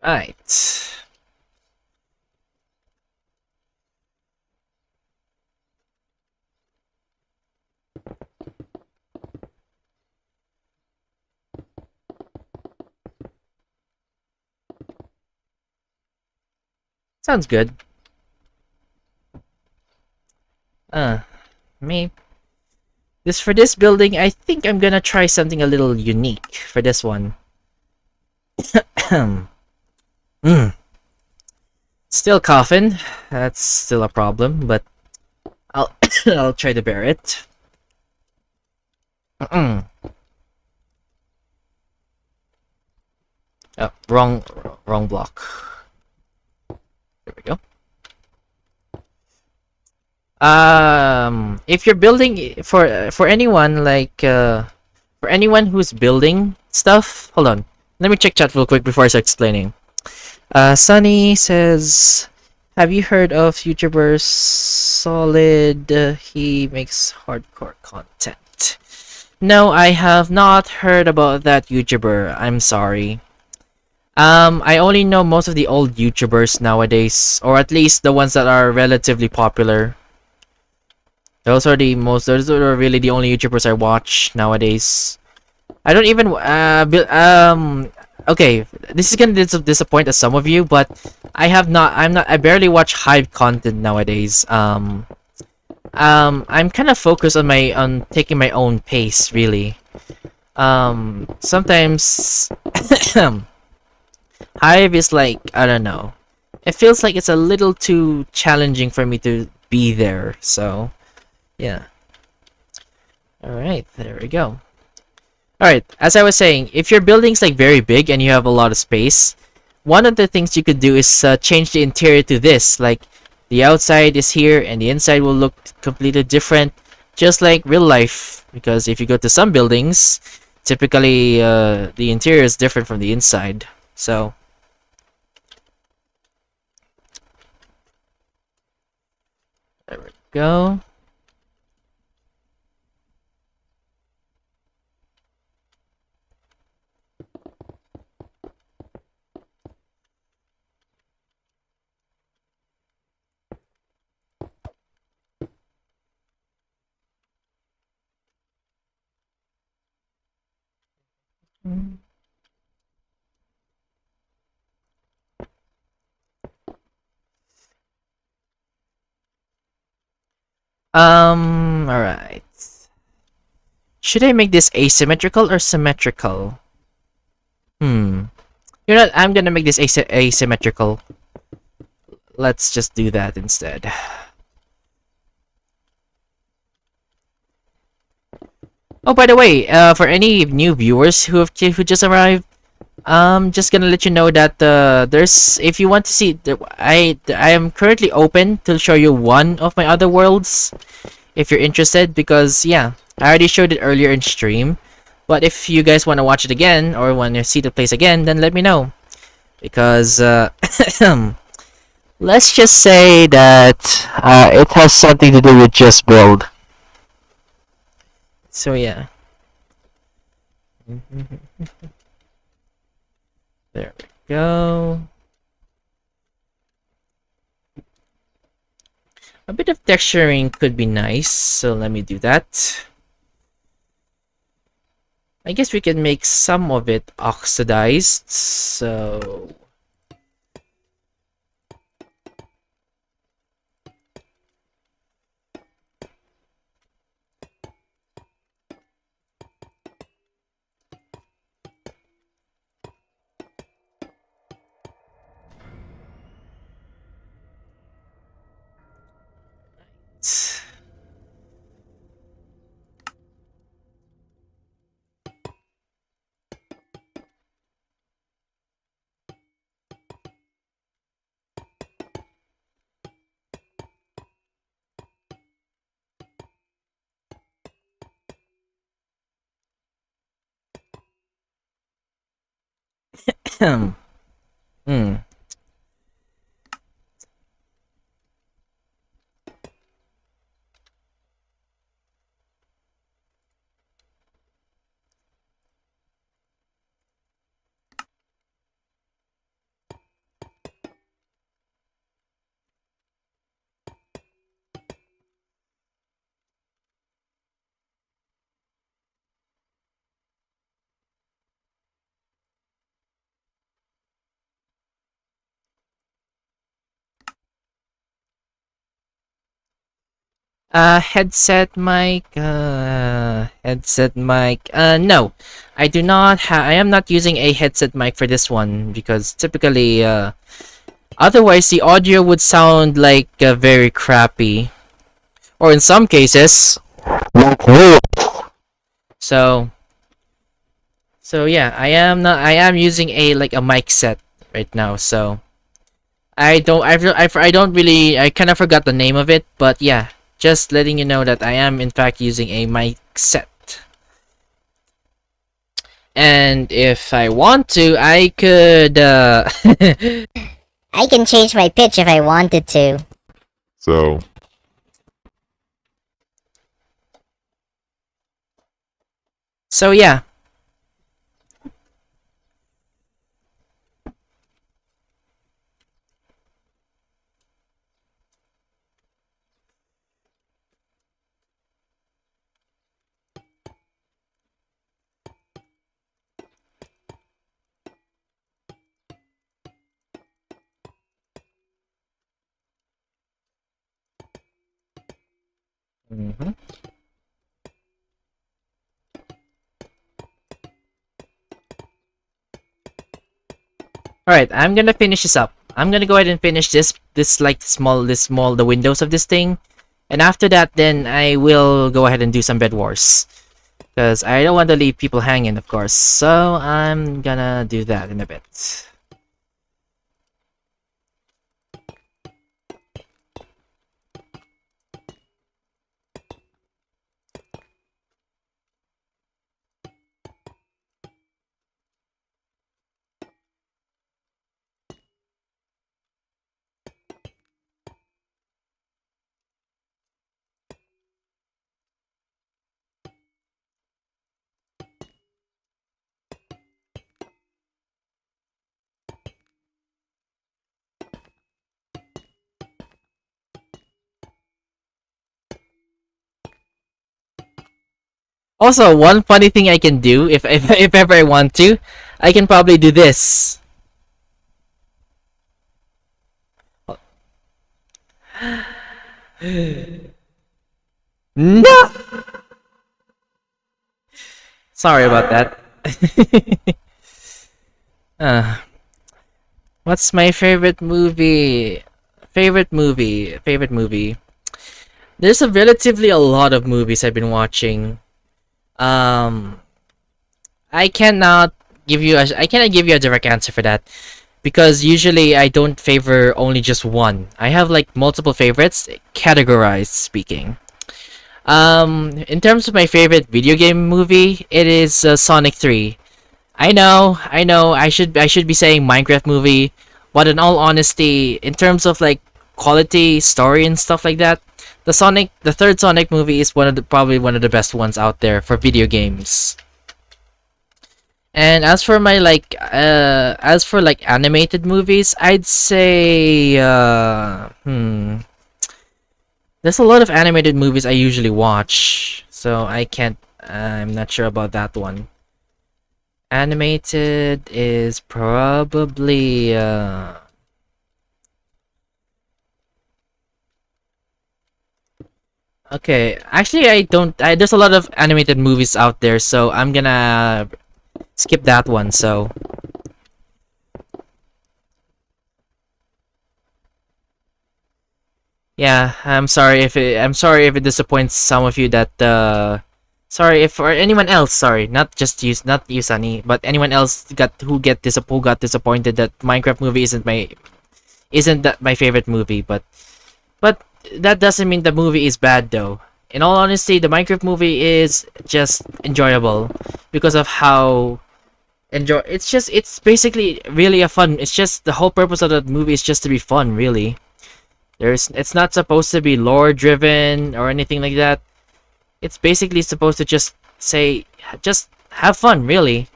Right. Sounds good. maybe this for this building, I think I'm gonna try something a little unique for this one. mm. Still coughing. That's still a problem, but I'll I'll try to bear it. Mm. Oh, wrong block. There we go. If you're building for anyone for anyone who's building stuff, hold on. Let me check chat real quick before I start explaining. Sunny says, "Have you heard of YouTuber Solid? He makes hardcore content." No, I have not heard about that YouTuber. I'm sorry. I only know most of the old YouTubers nowadays, or at least the ones that are relatively popular. Those are really the only YouTubers I watch nowadays. I don't even okay, this is gonna disappoint some of you, but I barely watch hype content nowadays. I'm kind of focused on my on taking my own pace, really. Sometimes hype is like, I don't know. It feels like it's a little too challenging for me to be there. So, yeah. All right, there we go. Alright, as I was saying, if your building's like very big and you have a lot of space, one of the things you could do is change the interior to this. Like, the outside is here and the inside will look completely different, just like real life. Because if you go to some buildings, typically the interior is different from the inside. So, there we go. Alright. Should I make this asymmetrical or symmetrical? Hmm. You know what? I'm gonna make this asymmetrical. Let's just do that instead. Oh, by the way, for any new viewers who just arrived, just gonna let you know that there's if you want to see I am currently open to show you one of my other worlds if you're interested, because yeah, I already showed it earlier in stream. But if you guys want to watch it again or want to see the place again, then let me know, because let's just say that it has something to do with just build. So yeah. There we go. A bit of texturing could be nice, so let me do that. I guess we can make some of it oxidized, so... hmm. Headset mic, headset mic. No, I do not have. I am not using a headset mic for this one because typically, otherwise the audio would sound like very crappy, or in some cases. So, so yeah, I am not. I am using a like a mic set right now. So I don't. I don't really. I kind of forgot the name of it, but yeah, just letting you know that I am in fact using a mic set. And if I want to, I could. I can change my pitch if I wanted to. So, So yeah. Mhm. All right, I'm gonna finish this up. I'm gonna go ahead and finish this like small the windows of this thing, and after that, then I will go ahead and do some bed wars, because I don't want to leave people hanging, of course. So I'm gonna do that in a bit. Also, one funny thing I can do if ever I want to, I can probably do this. No. Sorry about that. uh, what's my favorite movie? Favorite movie? Favorite movie? There's a relatively a lot of movies I've been watching. Um, I cannot I cannot give you a direct answer for that because usually I don't favor only just one. I have like multiple favorites, categorized speaking. In terms of my favorite video game movie, it is Sonic 3. I know, I should be saying Minecraft movie, but in all honesty, in terms of like quality, story, and stuff like that, the third Sonic movie is probably one of the best ones out there for video games. And as for like animated movies, I'd say there's a lot of animated movies I usually watch, so I'm not sure about that one. Animated is probably okay. Actually, I don't. There's a lot of animated movies out there, so I'm gonna skip that one. So yeah, I'm sorry if it disappoints some of you that sorry if or anyone else, sorry, not you Sunny, but anyone else who got disappointed that Minecraft movie isn't that my favorite movie, but that doesn't mean the movie is bad though. In all honesty, the Minecraft movie is just enjoyable because of how it's basically really a fun. It's just the whole purpose of the movie is just to be fun, really. It's not supposed to be lore driven or anything like that. It's basically supposed to just have fun, really.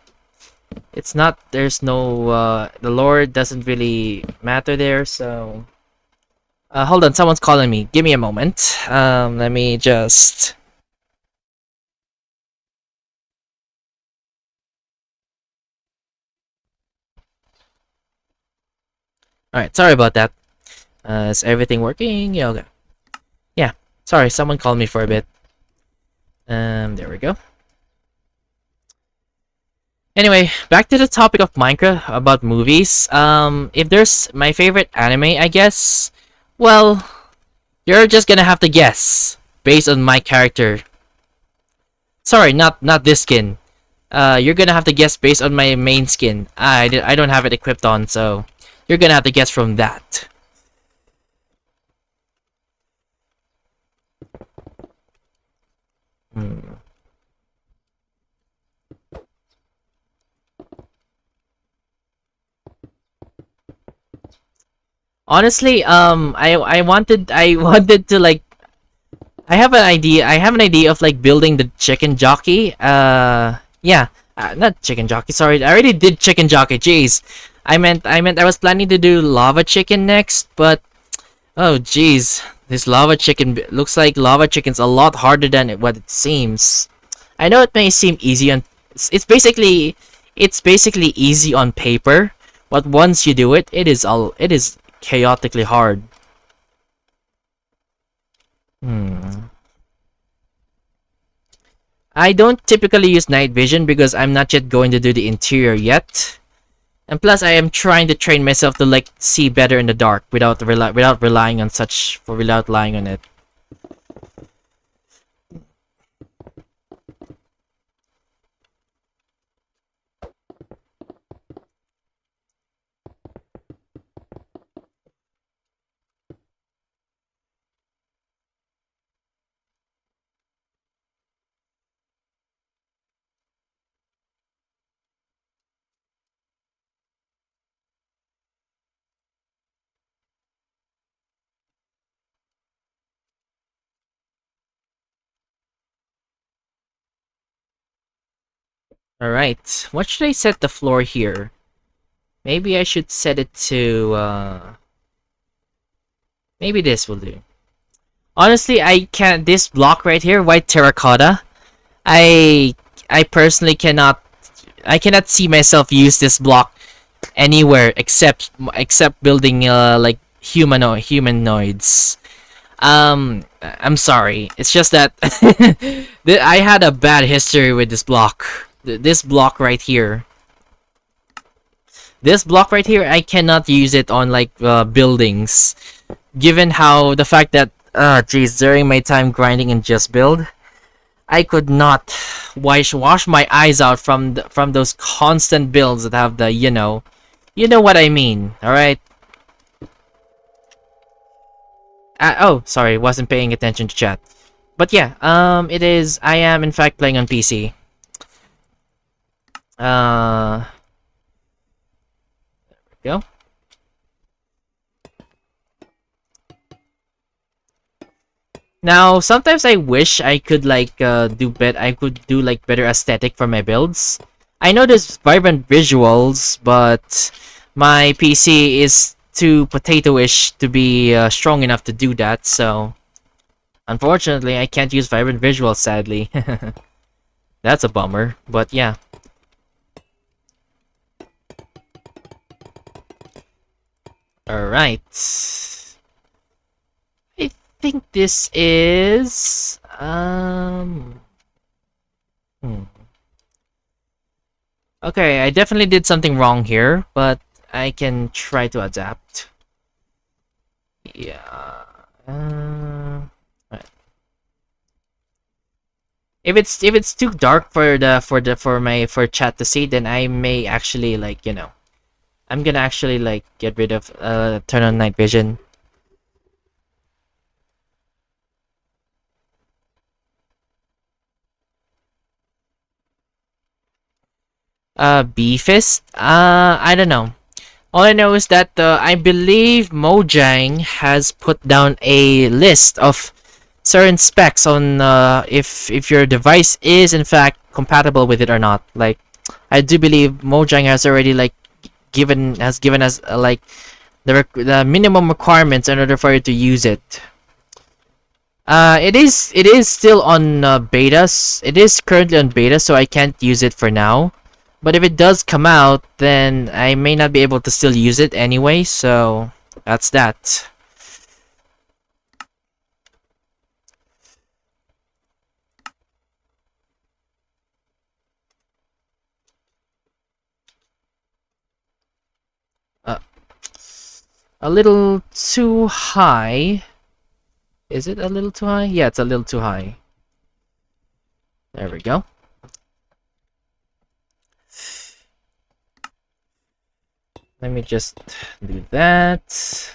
It's not there's no the lore doesn't really matter there, so hold on, someone's calling me. Give me a moment. Let me just All right, sorry about that. Is everything working? Yeah, okay. Yeah. Sorry, someone called me for a bit. There we go. Anyway, back to the topic of Minecraft about movies. If there's my favorite anime, I guess, well, you're just gonna have to guess based on my character. Sorry, not this skin. You're gonna have to guess based on my main skin. I don't have it equipped on, so you're gonna have to guess from that. Hmm. Honestly, I wanted to like I have an idea. I have an idea of like building the chicken jockey. Yeah, not chicken jockey. Sorry, I already did chicken jockey. Jeez, I was planning to do lava chicken next, but oh jeez, this lava chicken looks like lava chicken's a lot harder than what it seems. I know it may seem easy on. It's basically easy on paper, but once you do it, it is chaotically hard. Hmm. I don't typically use night vision because I'm not yet going to do the interior yet. And plus, I am trying to train myself to like see better in the dark without relying on without relying on it. All right, what should I set the floor here? Maybe I should set it to maybe this will do. Honestly, I can't. This block right here, white terracotta. I I personally cannot. I cannot see myself use this block anywhere except building like humanoids. I'm sorry. It's just that I had a bad history with this block. This block right here. This block right here, I cannot use it on like buildings, given how the fact that geez, during my time grinding in Just Build, I could not wash my eyes out from those constant builds that have the you know what I mean. All right. Oh, sorry, wasn't paying attention to chat. But yeah, it is. I am in fact playing on PC. Uh, go. Now, sometimes I wish I could like I could do like better aesthetic for my builds. I know there's vibrant visuals, but my PC is too potato-ish to be strong enough to do that. So, unfortunately, I can't use vibrant visuals. Sadly, that's a bummer. But yeah. All right. I think this is okay, I definitely did something wrong here, but I can try to adapt. Yeah. Right. If it's too dark for for chat to see, then I may actually like I'm gonna actually like get rid of turn on night vision. Beefist? I don't know. All I know is that I believe Mojang has put down a list of certain specs on if your device is in fact compatible with it or not. Like, I do believe Mojang has already like given us like the minimum requirements in order for you to use it. It is still on betas. It is currently on beta, so I can't use it for now. But if it does come out, then I may not be able to still use it anyway. So that's that. a little too high. Is it a little too high? Yeah, it's a little too high. There we go. Let me just do that.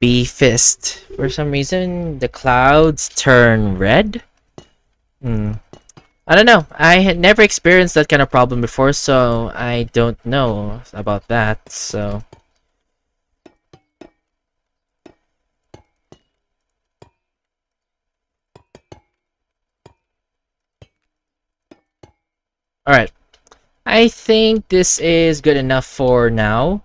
B fist. For some reason, the clouds turn red. I don't know. I had never experienced that kind of problem before, so I don't know about that. So alright. I think this is good enough for now.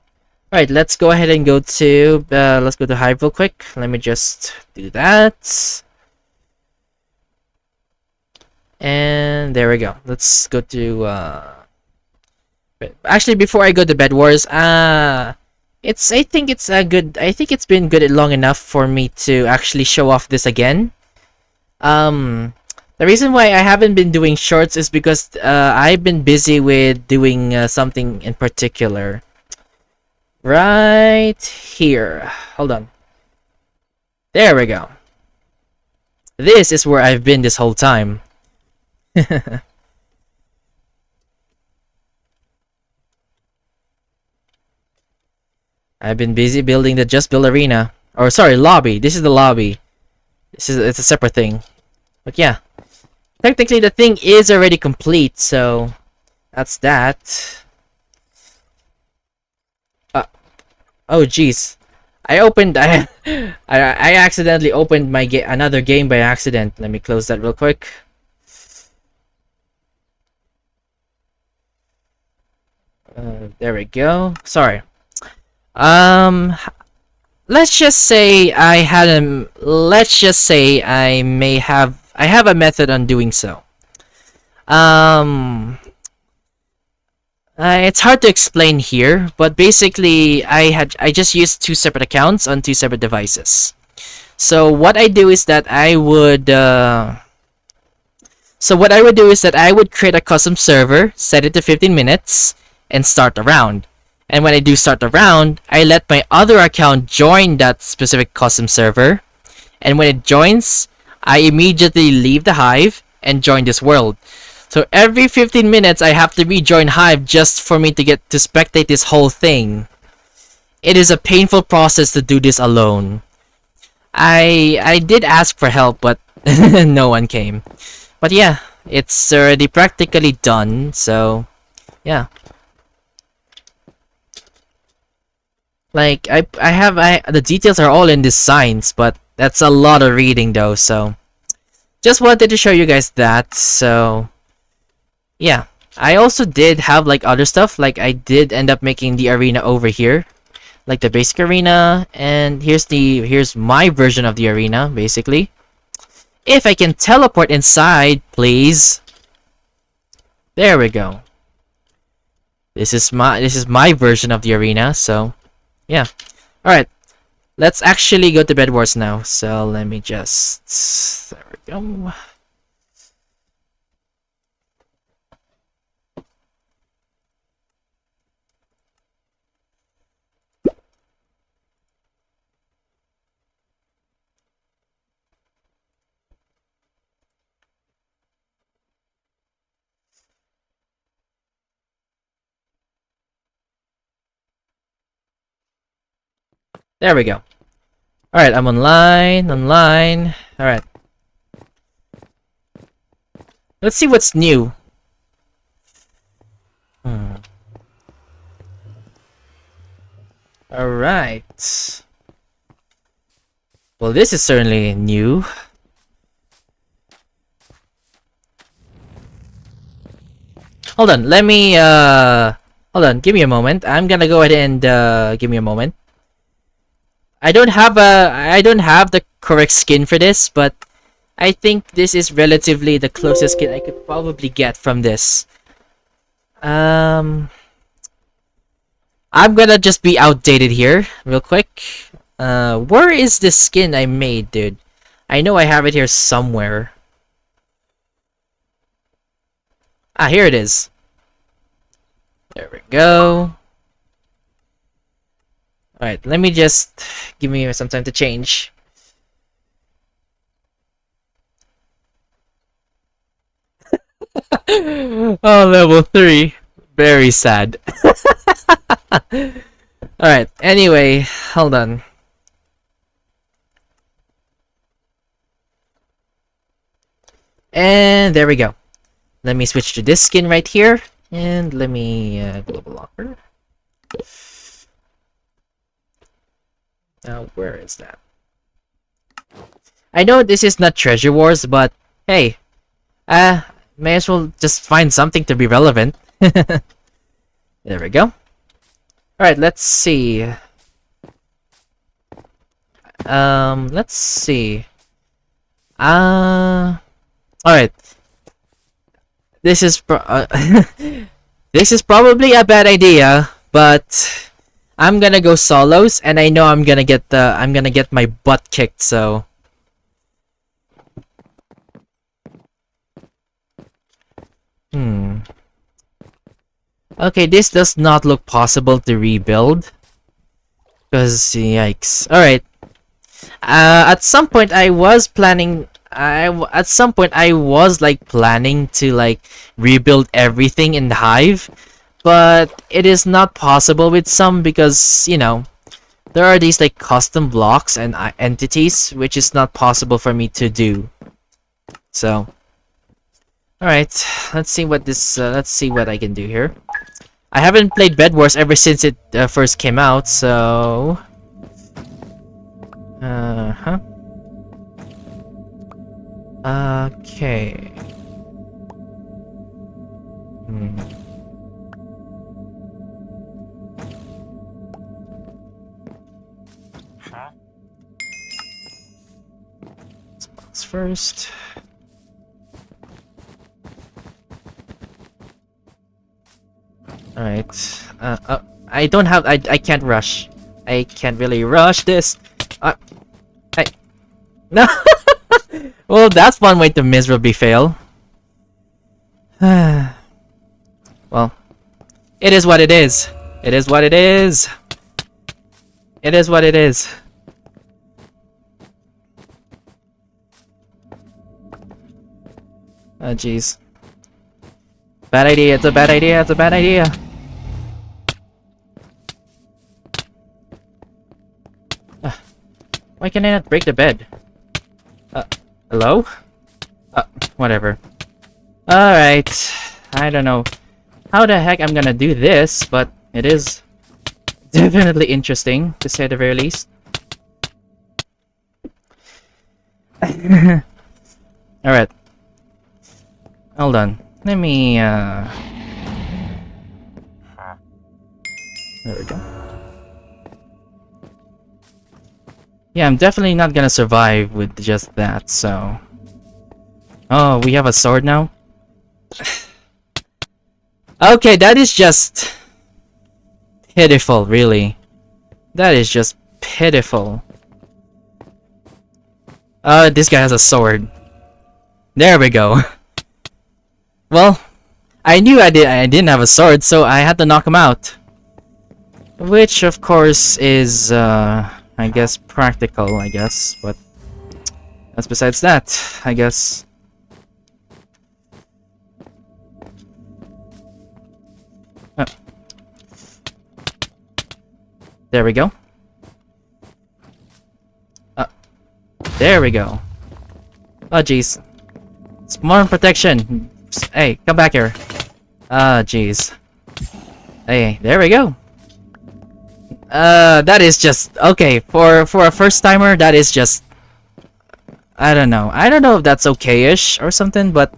Alright, let's go ahead and go to Hive real quick. Let me just do that. And there we go. Let's go to actually before I go to Bed Wars, I think it's been good long enough for me to actually show off this again. The reason why I haven't been doing shorts is because I've been busy with doing something in particular. Right here. Hold on. There we go. This is where I've been this whole time. I've been busy building the Just Build arena. Or sorry, lobby. This is the lobby. It's a separate thing. But yeah. Technically the thing is already complete, so that's that. Oh jeez. I accidentally opened my another game by accident. Let me close that real quick. There we go. Sorry. Let's just say I have a method on doing so. It's hard to explain here, but basically I just used two separate accounts on two separate devices. So what I do is that I would create a custom server, set it to 15 minutes, and start a round. And when I do start a round, I let my other account join that specific custom server. And when it joins, I immediately leave the Hive and join this world. So every 15 minutes, I have to rejoin Hive just for me to get to spectate this whole thing. It is a painful process to do this alone. I did ask for help, but no one came. But yeah, it's already practically done, so yeah. Like the details are all in the signs, but that's a lot of reading though, so just wanted to show you guys that. So yeah, I also did have like other stuff, like I did end up making the arena over here, like the basic arena, and here's my version of the arena basically. If I can teleport inside, please. There we go. This is my version of the arena, so yeah. Alright. Let's actually go to Bed Wars now. So let me just there we go. There we go. Alright, I'm online. Alright. Let's see what's new. Alright. Well, this is certainly new. Hold on, let me, hold on, give me a moment. I'm gonna go ahead and, give me a moment. I don't have the correct skin for this, but I think this is relatively the closest skin I could probably get from this. I'm gonna just be outdated here, real quick. Where is the skin I made, dude? I know I have it here somewhere. Ah, here it is. There we go. Alright, let me just give me some time to change. Oh, level 3. Very sad. Alright, anyway, hold on. And there we go. Let me switch to this skin right here. And let me global locker. Now, where is that? I know this is not Treasure Wars, but hey, may as well just find something to be relevant. There we go. Alright, let's see. Let's see. Alright. This is this is probably a bad idea, but I'm gonna go solos, and I know I'm gonna get my butt kicked, so. Okay, this does not look possible to rebuild. Cause yikes. Alright. At some point I was planning like planning to like rebuild everything in the hive, but it is not possible with some because, you know, there are these like custom blocks and entities which is not possible for me to do. So, alright, let's see what I can do here. I haven't played Bed Wars ever since it first came out, so... Okay. Spots first. Alright. I don't have. I can't rush. I can't really rush this. No. Well, that's one way to miserably fail. Well, it is what it is. It is what it is. It is what it is. Oh, jeez. Bad idea. It's a bad idea. It's a bad idea. Why can I not break the bed? Hello? Whatever. Alright. I don't know how the heck I'm gonna do this, but it is definitely interesting, to say the very least. Alright. Hold on. Let me, There we go. Yeah, I'm definitely not gonna survive with just that, so... Oh, we have a sword now? Okay, that is just... pitiful, really. That is just pitiful. This guy has a sword. There we go. Well, I knew I didn't have a sword, so I had to knock him out. Which, of course, is, I guess practical, I guess, but that's besides that, I guess. There we go. There we go. Oh jeez. It's more protection. Hey, come back here. Ah, jeez. Hey, there we go. That is just okay for a first timer. That is just, I don't know. I don't know if that's okay-ish or something, but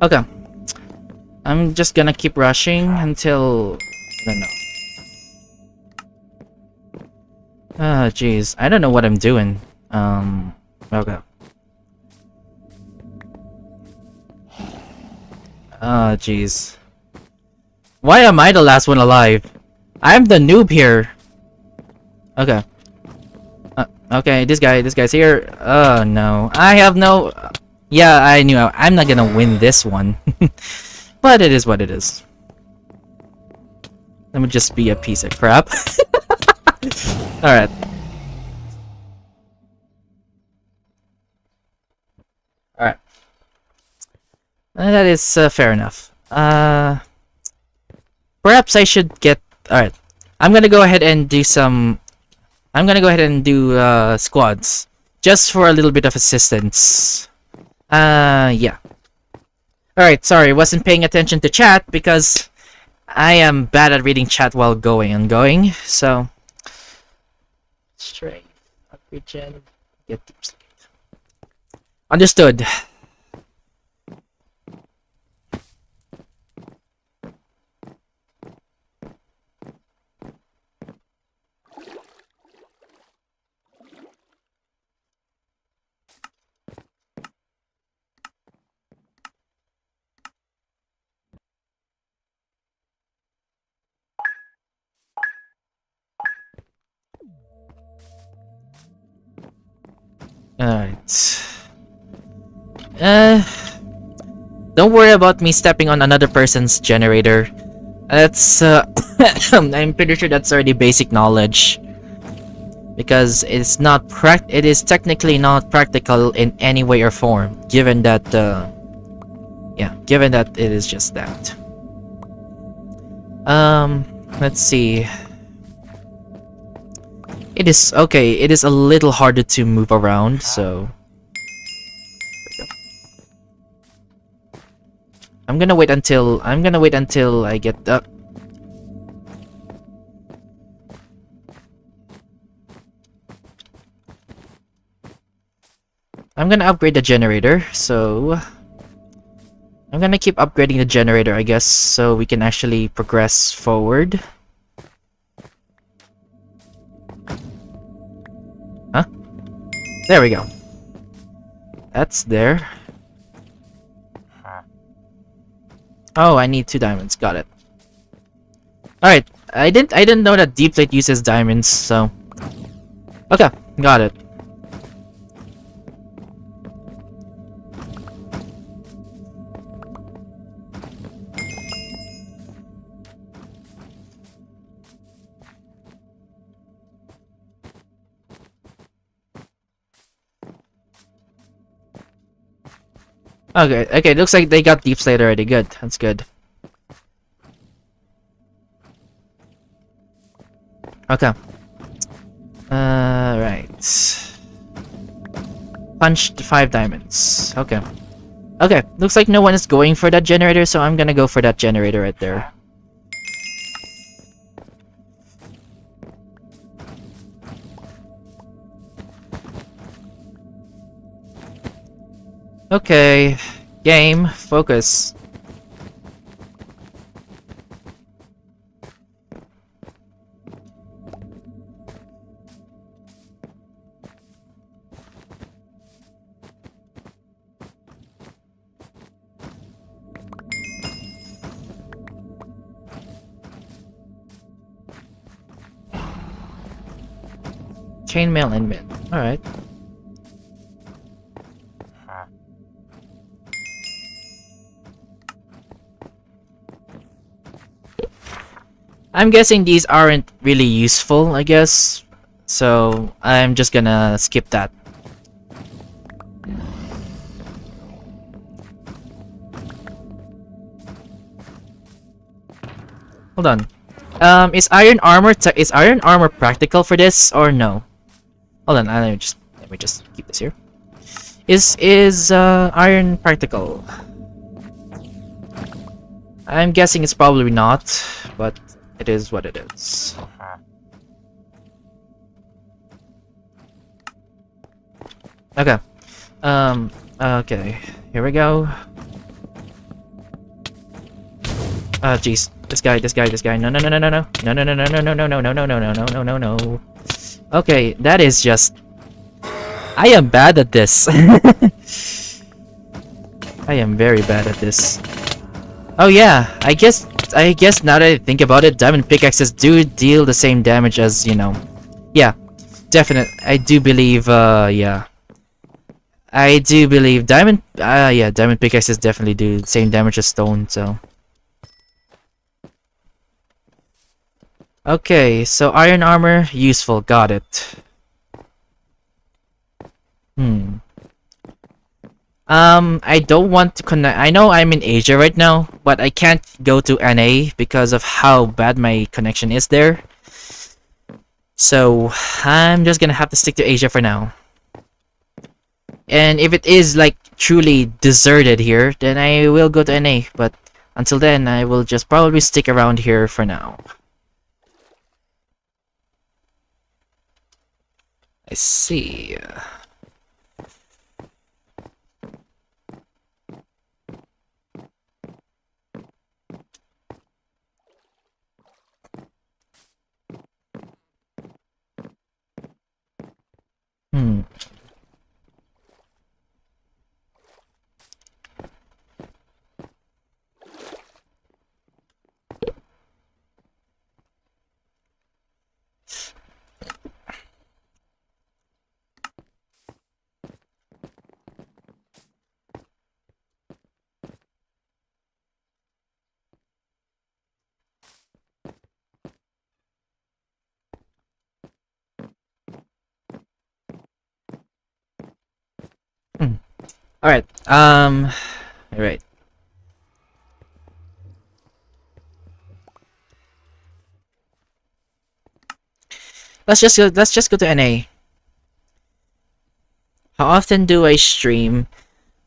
okay. I'm just gonna keep rushing until I don't know. Ah, jeez. I don't know what I'm doing. Okay. Ah, jeez. Why am I the last one alive? I'm the noob here. Okay. Okay, this guy's here. Oh no, I have no. Yeah, I knew I'm not gonna win this one, but it is what it is. Let me just be a piece of crap. All right. All right. That is fair enough. Perhaps I should get. All right. I'm gonna go ahead and do some. I'm gonna go ahead and do squads, just for a little bit of assistance. Yeah. Alright, sorry, wasn't paying attention to chat because I am bad at reading chat while going, so... Strength, upgrade gen, get deep sleep. Understood. Alright. Don't worry about me stepping on another person's generator. That's, I'm pretty sure that's already basic knowledge. Because it is technically not practical in any way or form, given that, given that it is just that. Let's see. It is a little harder to move around, so I'm gonna wait until I get the I'm gonna upgrade the generator, so I'm gonna keep upgrading the generator, I guess, so we can actually progress forward. Huh? There we go. That's there. Oh, I need 2 diamonds. Got it. Alright. I didn't know that deep plate uses diamonds, so okay, got it. Okay, looks like they got deep slate already. Good, that's good. Okay. Right. Punched 5 diamonds. Okay. Okay, looks like no one is going for that generator, so I'm gonna go for that generator right there. Okay, game, focus. Chainmail and mid. Alright. I'm guessing these aren't really useful, I guess. So I'm just gonna skip that. Hold on. Is iron armor practical for this or no? Hold on, let me just keep this here. Is iron practical? I'm guessing it's probably not, but it is what it is. Okay. Okay. Here we go. Jeez. This guy. No. No. Okay, that is just... I am bad at this. I am very bad at this. Oh yeah, I guess now that I think about it, diamond pickaxes do deal the same damage as, you know... Yeah. definite. I do believe. Yeah. I do believe diamond. Yeah, diamond pickaxes definitely do the same damage as stone. So. Okay, so iron armor useful. Got it. Hmm. I don't want to connect. I know I'm in Asia right now, but I can't go to NA because of how bad my connection is there. So I'm just gonna have to stick to Asia for now. And if it is like truly deserted here, then I will go to NA. But until then, I will just probably stick around here for now. I see. Hmm. Hmm. All right. All right. Let's just go to NA. How often do I stream?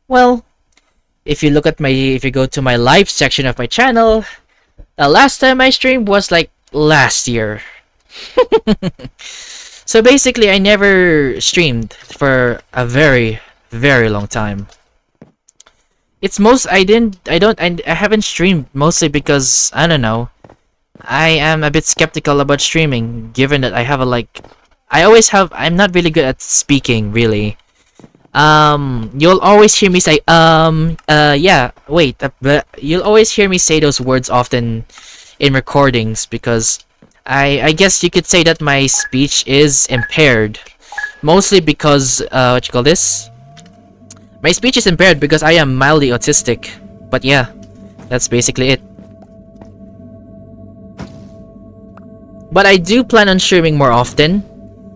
Well, if you go to my live section of my channel, the last time I streamed was like last year. So basically, I never streamed for a very, very long time. It's most I haven't streamed mostly because I don't know. I am a bit skeptical about streaming, given that I have a like. I'm not really good at speaking, really. You'll always hear me say, yeah, wait, but you'll always hear me say those words often in recordings because I guess you could say that my speech is impaired. Mostly because, what you call this? My speech is impaired because I am mildly autistic. But yeah, that's basically it. But I do plan on streaming more often.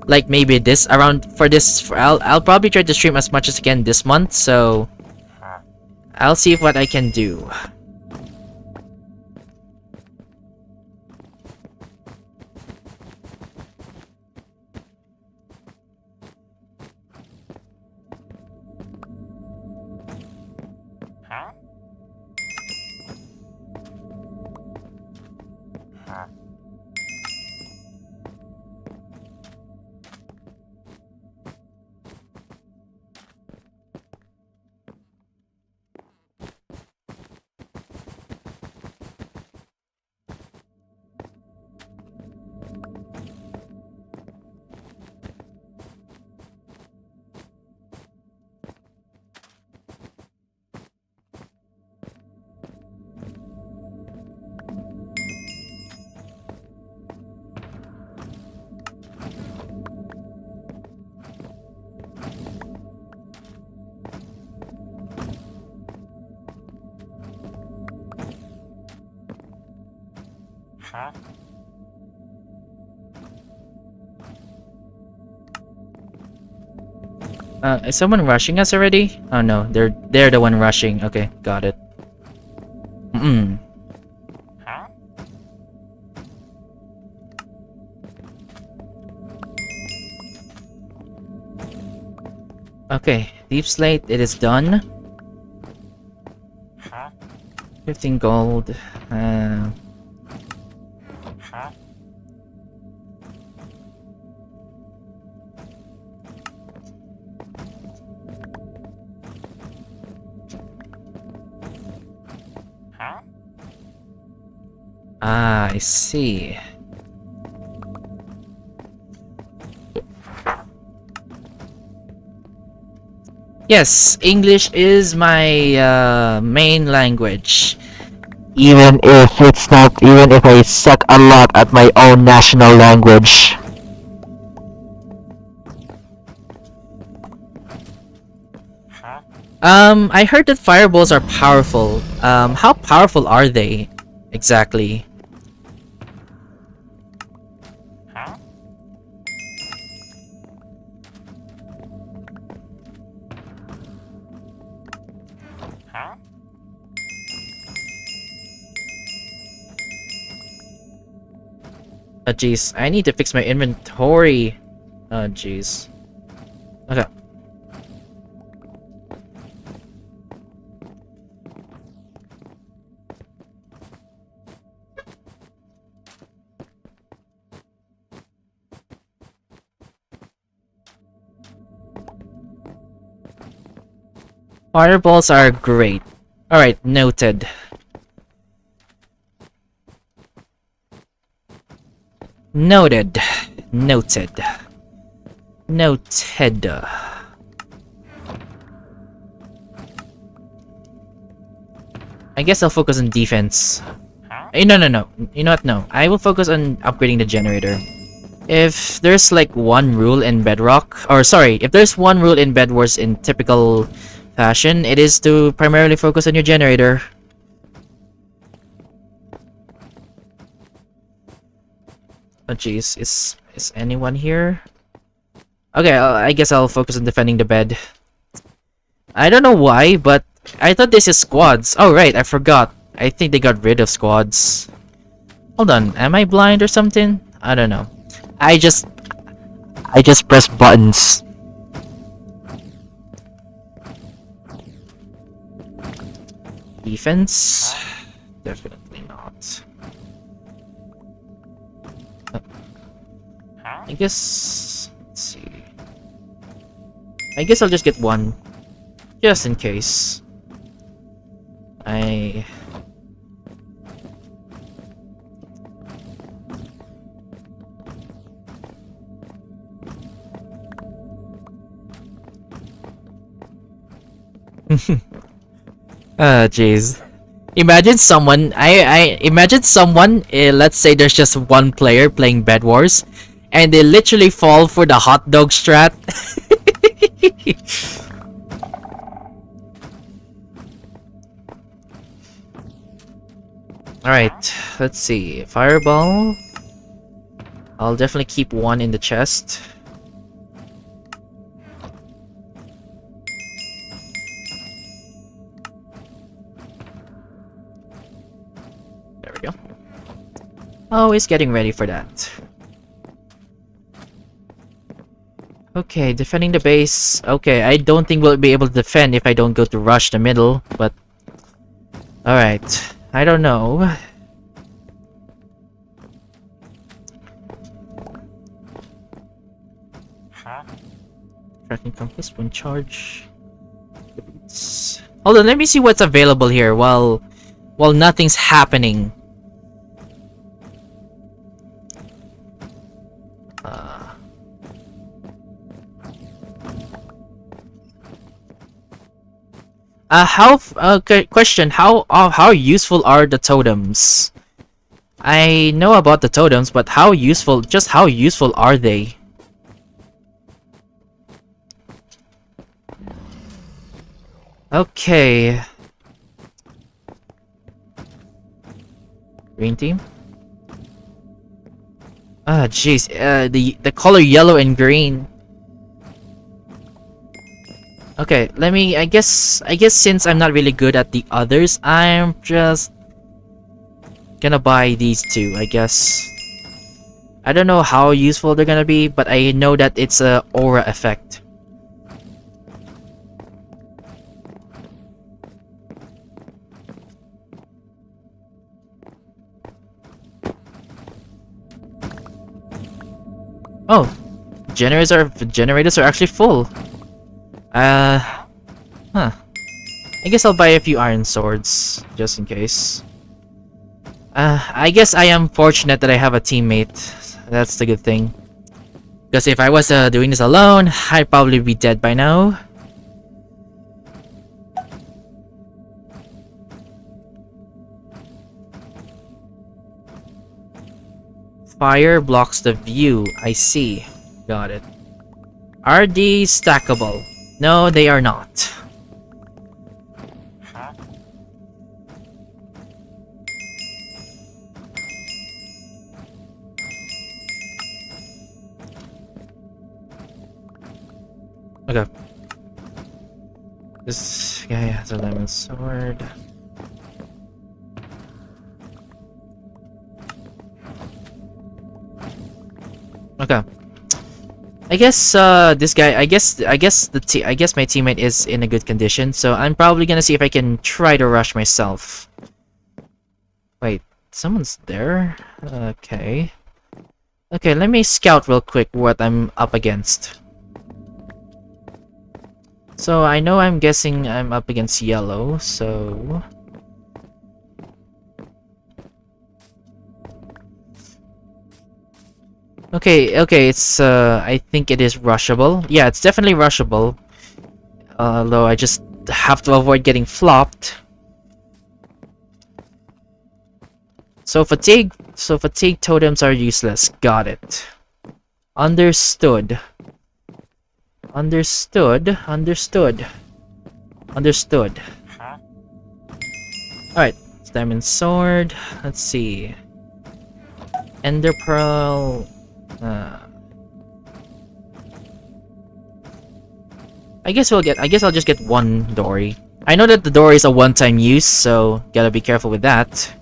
Like maybe I'll probably try to stream as much as I can this month, so I'll see what I can do. Is someone rushing us already? Oh no, they're the one rushing. Okay, got it. Mm. Okay, deep slate, it is done. 15 gold. Ah, I see. Yes, English is my main language. Even if it's not, even if I suck a lot at my own national language. I heard that fireballs are powerful. How powerful are they exactly? Oh jeez, I need to fix my inventory. Oh jeez. Okay. Fireballs are great. Alright, noted. Noted. Noted. Noted. I guess I'll focus on defense. No. You know what? No. I will focus on upgrading the generator. If there's like one rule in Bedrock, or sorry, if there's one rule in Bed Wars in typical fashion, it is to primarily focus on your generator. Oh jeez, is anyone here? Okay, I guess I'll focus on defending the bed. I don't know why, but I thought this is squads. Oh right, I forgot. I think they got rid of squads. Hold on, am I blind or something? I don't know. I just press buttons. Defense? Definitely not. I guess... let's see... I guess I'll just get one. Just in case. Jeez. Imagine someone, I imagine someone, let's say there's just one player playing Bed Wars, and they literally fall for the hot dog strat. Alright, let's see. Fireball. I'll definitely keep one in the chest. There we go. Always getting ready for that. Okay, defending the base. Okay, I don't think we'll be able to defend if I don't go to rush the middle, but... alright. I don't know. Tracking compass when charge. Hold on, let me see what's available here while nothing's happening. Question, how useful are the totems? I know about the totems, but how useful are they? Okay. Green team? Ah, jeez. The color yellow and green. Okay, let me. I guess since I'm not really good at the others, I'm just gonna buy these two. I guess. I don't know how useful they're gonna be, but I know that it's a aura effect. Oh, generators are actually full. Huh. I guess I'll buy a few iron swords, just in case. I guess I am fortunate that I have a teammate. That's the good thing. Because if I was doing this alone, I'd probably be dead by now. Fire blocks the view. I see. Got it. Are these stackable? No, they are not. Okay. This guy has a lemon sword. Okay. I guess this guy I guess my teammate is in a good condition, so I'm probably gonna see if I can try to rush myself. Wait, someone's there? Okay. Okay, let me scout real quick what I'm up against. So I know I'm guessing I'm up against yellow, so okay, it's I think it is rushable. Yeah, it's definitely rushable. Although I just have to avoid getting flopped. So fatigue totems are useless. Got it. Understood. Understood. Alright, diamond sword. Let's see. Ender pearl. I guess I'll just get one dory. I know that the dory is a one-time use, so gotta be careful with that.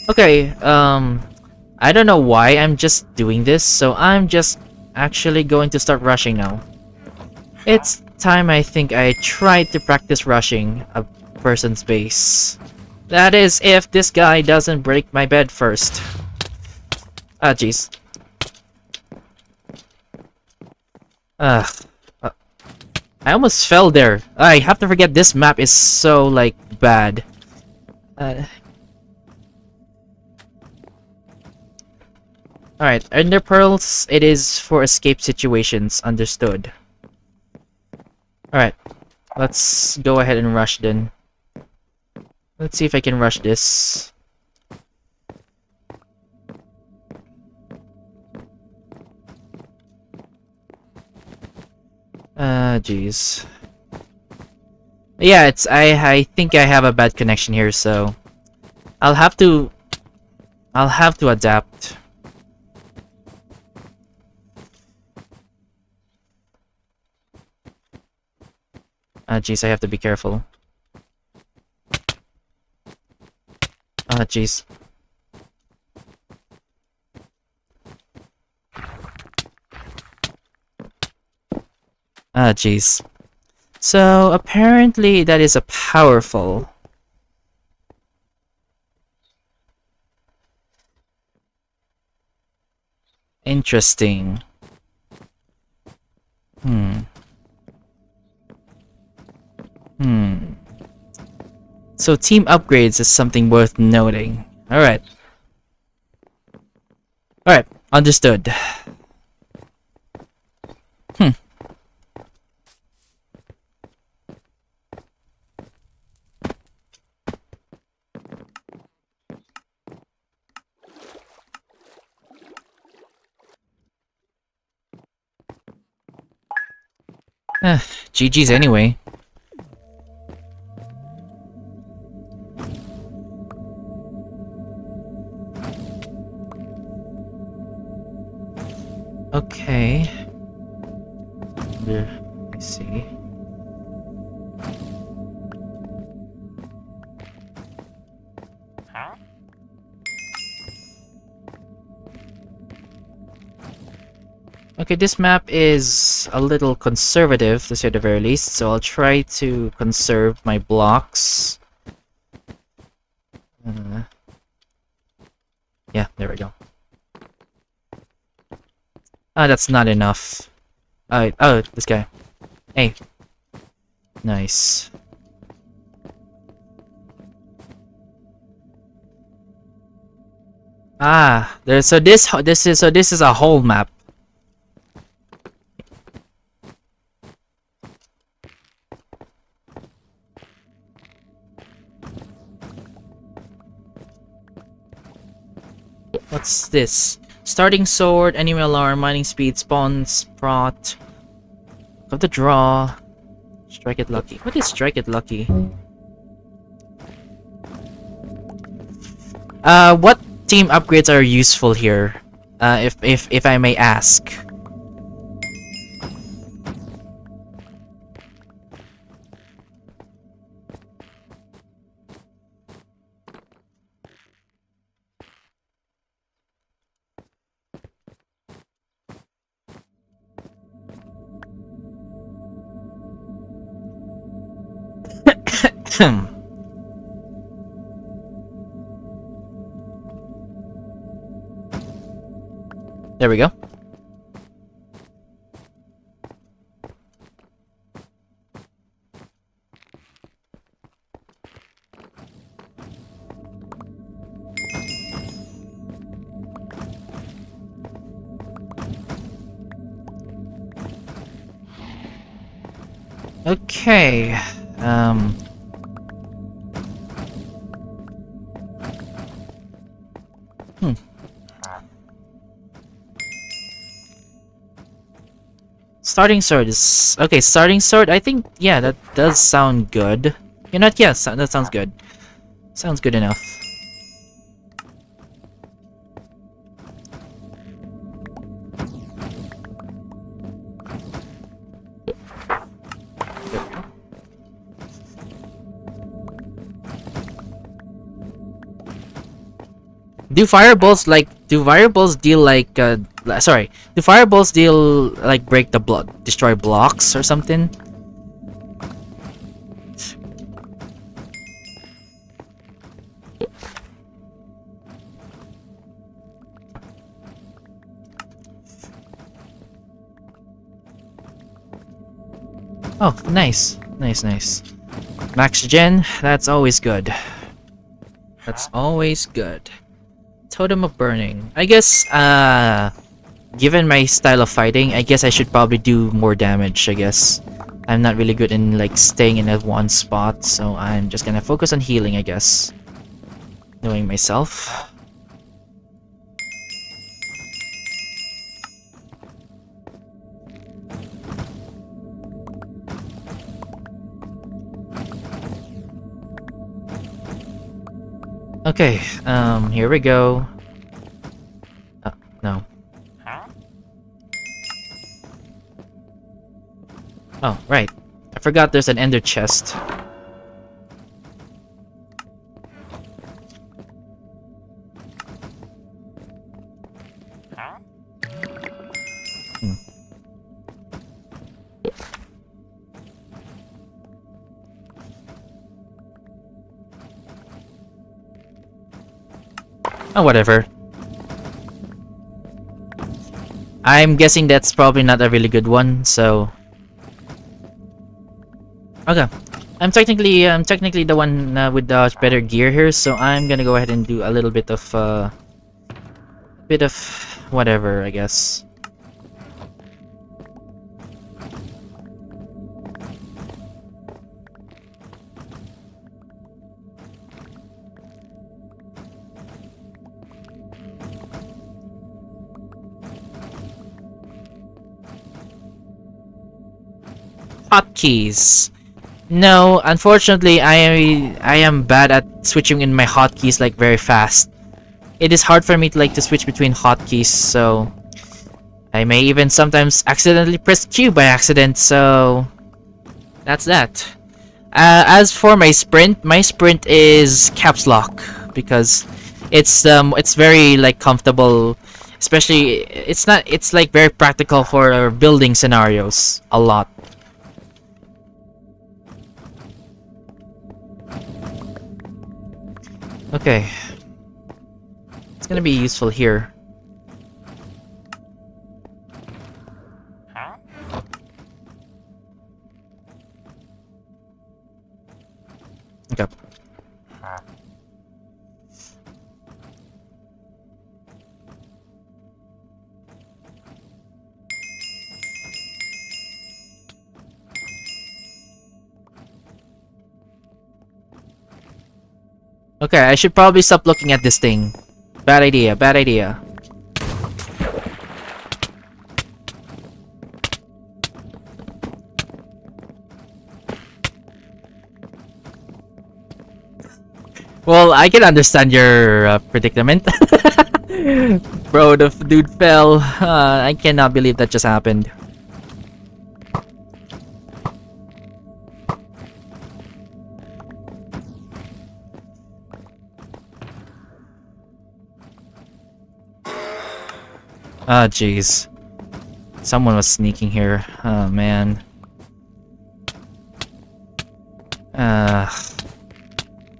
Okay, I don't know why I'm just doing this, so I'm just actually going to start rushing now. It's time I think I tried to practice rushing a person's base. That is, if this guy doesn't break my bed first. Ah, jeez. Ugh. I almost fell there. I have to forget this map is so, like, bad. Alright, Ender Pearls, it is for escape situations, understood. Alright, let's go ahead and rush then. Let's see if I can rush this. Jeez. Yeah, I think I have a bad connection here, so I'll have to adapt. Jeez, I have to be careful. Jeez. Jeez. So, apparently that is a powerful. Interesting. So team upgrades is something worth noting. Alright. Alright, understood. GG's anyway. Okay. Let's see. Okay, this map is a little conservative, to say the very least, so I'll try to conserve my blocks. Yeah, there we go. That's not enough. Oh, this guy. Hey. Nice. So this is a whole map. What's this? Starting sword, enemy alarm, mining speed, spawn, sprot. Of the draw. Strike it lucky. What is strike it lucky? What team upgrades are useful here? If I may ask. There we go. Okay. Starting sword is okay. Starting sword, I think, yeah, that does sound good. You know what? Yes, that sounds good. Sounds good enough. Do fireballs deal like sorry, do fireballs deal like break the block, destroy blocks or something? Oh, nice. Nice. Max gen, that's always good. That's always good. Totem of Burning. I guess, given my style of fighting, I guess I should probably do more damage, I guess. I'm not really good in, like, staying in a one spot, so I'm just gonna focus on healing, I guess. Knowing myself. Okay, here we go. No. Oh, right. I forgot there's an ender chest. Oh, whatever. I'm guessing that's probably not a really good one, so... Okay. I'm technically the one with the better gear here, so I'm gonna go ahead and do a little bit of whatever, I guess. Hotkeys. No, unfortunately, I am bad at switching in my hotkeys like very fast. It is hard for me to switch between hotkeys, so I may even sometimes accidentally press Q by accident. So that's that. As for my sprint is caps lock because it's very comfortable. Especially it's like very practical for building scenarios a lot. Okay. It's gonna be useful here. Okay. Okay, I should probably stop looking at this thing. Bad idea, bad idea. Well, I can understand your predicament. Bro, the dude fell. I cannot believe that just happened. Ah, jeez. Someone was sneaking here. Oh, man.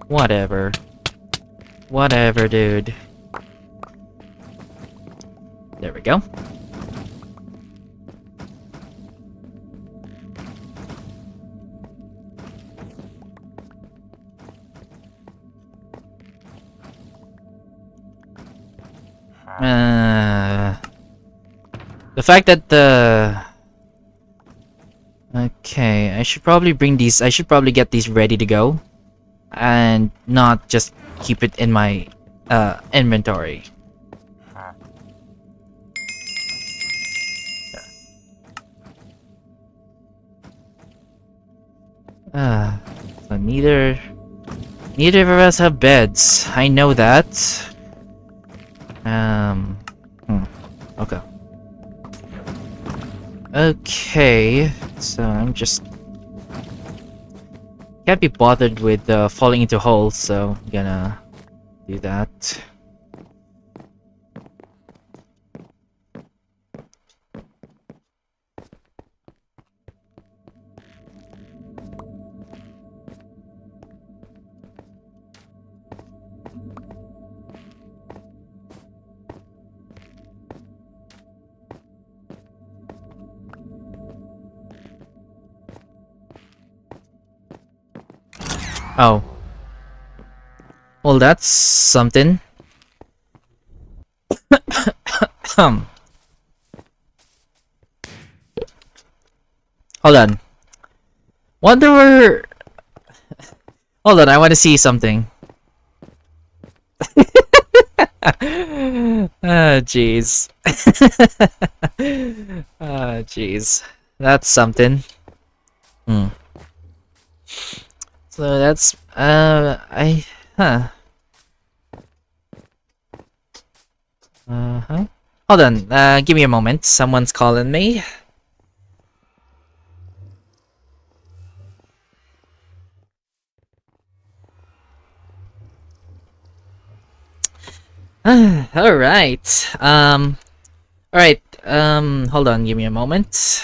Whatever. Whatever, dude. There we go. The fact that the... Okay, I should probably bring these... I should probably get these ready to go. And not just keep it in my inventory. So neither of us have beds. I know that. Okay. Okay, so I'm just can't be bothered with falling into holes, so I'm gonna do that. Oh. Well, that's something. Hold on. Wonder where... Hold on, I want to see something. Ah, jeez. Ah, jeez. That's something. So that's Hold on, give me a moment. Someone's calling me. Alright. Alright, hold on, give me a moment.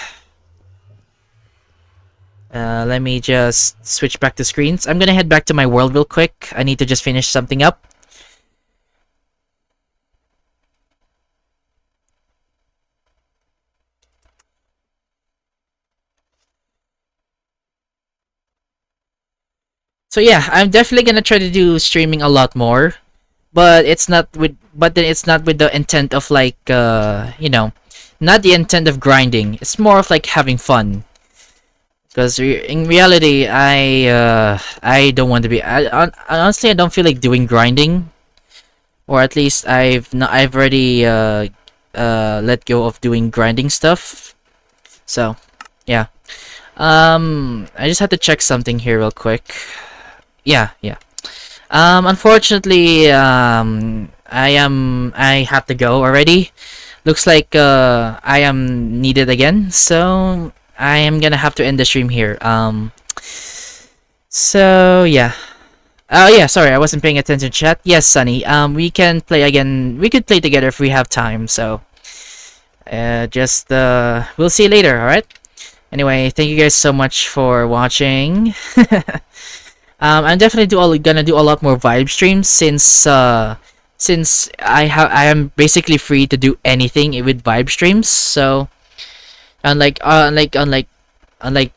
Let me just switch back to screens. I'm gonna head back to my world real quick. I need to just finish something up. So yeah, I'm definitely gonna try to do streaming a lot more, but then it's not with the intent of like you know, not the intent of grinding. It's more of like having fun. Because in reality, I don't want to be. Honestly, I don't feel like doing grinding, or at least I've already let go of doing grinding stuff. So, yeah. I just had to check something here real quick. Yeah. Unfortunately, I have to go already. Looks like I am needed again. So I am gonna have to end the stream here. So yeah. Oh yeah, sorry, I wasn't paying attention to chat. Yes, Sunny. We can play again. We could play together if we have time. So, we'll see you later. All right. Anyway, thank you guys so much for watching. I'm definitely gonna do a lot more vibe streams since I am basically free to do anything with vibe streams. So unlike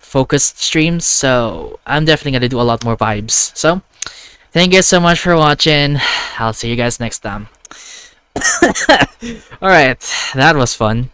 focused streams, so I'm definitely gonna do a lot more vibes. So thank you guys so much for watching. I'll see you guys next time. Alright, that was fun.